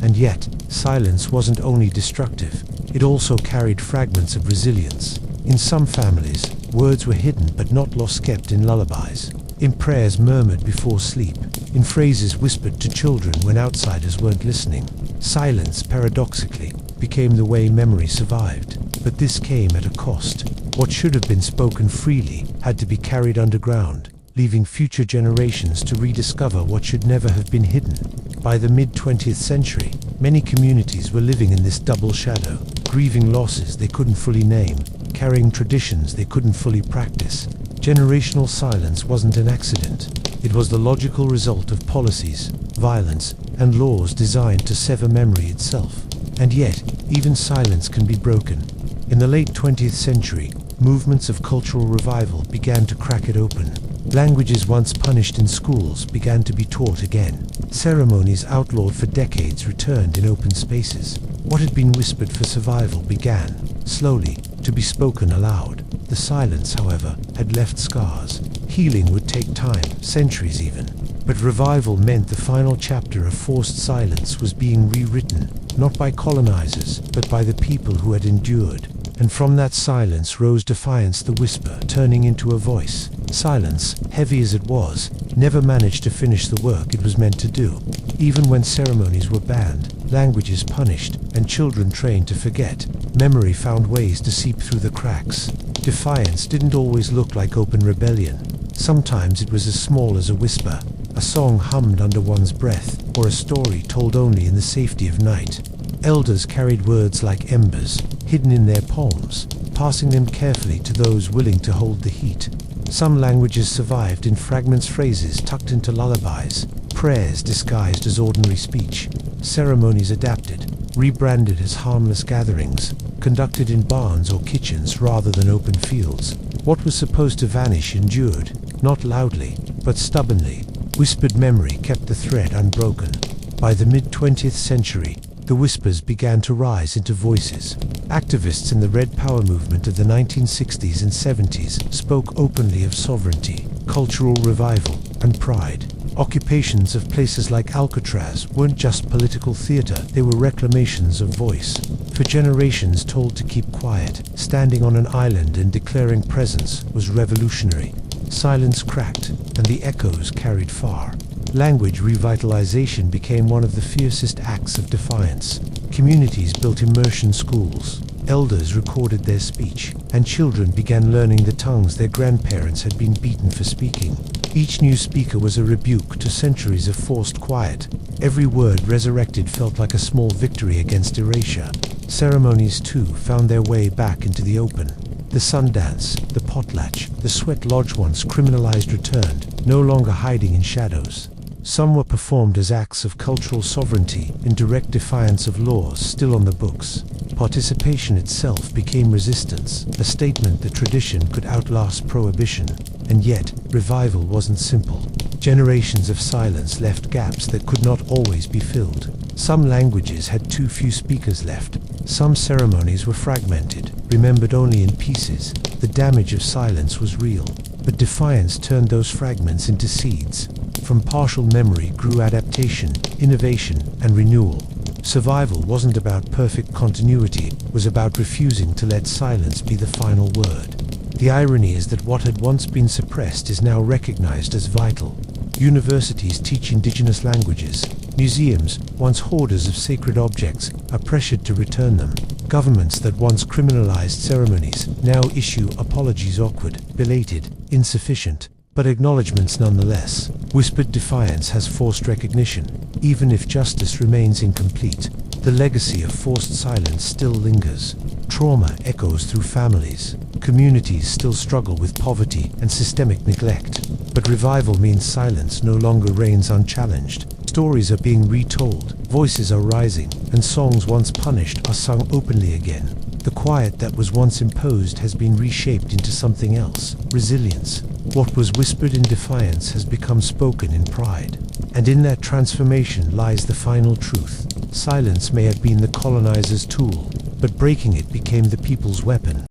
And yet, silence wasn't only destructive, it also carried fragments of resilience. In some families, words were hidden but not lost, kept in lullabies, in prayers murmured before sleep, in phrases whispered to children when outsiders weren't listening. Silence, paradoxically, became the way memory survived. But this came at a cost. What should have been spoken freely had to be carried underground, leaving future generations to rediscover what should never have been hidden. By the mid-20th century, many communities were living in this double shadow, grieving losses they couldn't fully name, carrying traditions they couldn't fully practice. Generational silence wasn't an accident. It was the logical result of policies, violence, and laws designed to sever memory itself. And yet, even silence can be broken. In the late 20th century, movements of cultural revival began to crack it open. Languages once punished in schools began to be taught again. Ceremonies outlawed for decades returned in open spaces. What had been whispered for survival began, slowly, to be spoken aloud. The silence, however, had left scars. Healing would take time, centuries even. But revival meant the final chapter of forced silence was being rewritten, not by colonizers, but by the people who had endured. And from that silence rose defiance, the whisper turning into a voice. Silence, heavy as it was, never managed to finish the work it was meant to do. Even when ceremonies were banned, languages punished, and children trained to forget, memory found ways to seep through the cracks. Defiance didn't always look like open rebellion. Sometimes it was as small as a whisper, a song hummed under one's breath, or a story told only in the safety of night. Elders carried words like embers, hidden in their palms, passing them carefully to those willing to hold the heat. Some languages survived in fragments, phrases tucked into lullabies, prayers disguised as ordinary speech, ceremonies adapted, rebranded as harmless gatherings, conducted in barns or kitchens rather than open fields. What was supposed to vanish endured, not loudly, but stubbornly. Whispered memory kept the thread unbroken. By the mid-20th century, the whispers began to rise into voices. Activists in the Red Power movement of the 1960s and 70s spoke openly of sovereignty, cultural revival, and pride. Occupations of places like Alcatraz weren't just political theater, they were reclamations of voice. For generations told to keep quiet, standing on an island and declaring presence was revolutionary. Silence cracked, and the echoes carried far. Language revitalization became one of the fiercest acts of defiance. Communities built immersion schools, elders recorded their speech, and children began learning the tongues their grandparents had been beaten for speaking. Each new speaker was a rebuke to centuries of forced quiet. Every word resurrected felt like a small victory against erasure. Ceremonies, too, found their way back into the open. The Sundance, the potlatch, the sweat lodge once criminalized returned, no longer hiding in shadows. Some were performed as acts of cultural sovereignty in direct defiance of laws still on the books. Participation itself became resistance, a statement that tradition could outlast prohibition. And yet, revival wasn't simple. Generations of silence left gaps that could not always be filled. Some languages had too few speakers left. Some ceremonies were fragmented, remembered only in pieces. The damage of silence was real. But defiance turned those fragments into seeds. From partial memory grew adaptation, innovation, and renewal. Survival wasn't about perfect continuity, it was about refusing to let silence be the final word. The irony is that what had once been suppressed is now recognized as vital. Universities teach indigenous languages. Museums, once hoarders of sacred objects, are pressured to return them. Governments that once criminalized ceremonies now issue apologies, awkward, belated, insufficient, but acknowledgements nonetheless. Whispered defiance has forced recognition. Even if justice remains incomplete, the legacy of forced silence still lingers. Trauma echoes through families. Communities still struggle with poverty and systemic neglect. But revival means silence no longer reigns unchallenged. Stories are being retold, voices are rising, and songs once punished are sung openly again. The quiet that was once imposed has been reshaped into something else: resilience. What was whispered in defiance has become spoken in pride. And in that transformation lies the final truth. Silence may have been the colonizer's tool, but breaking it became the people's weapon.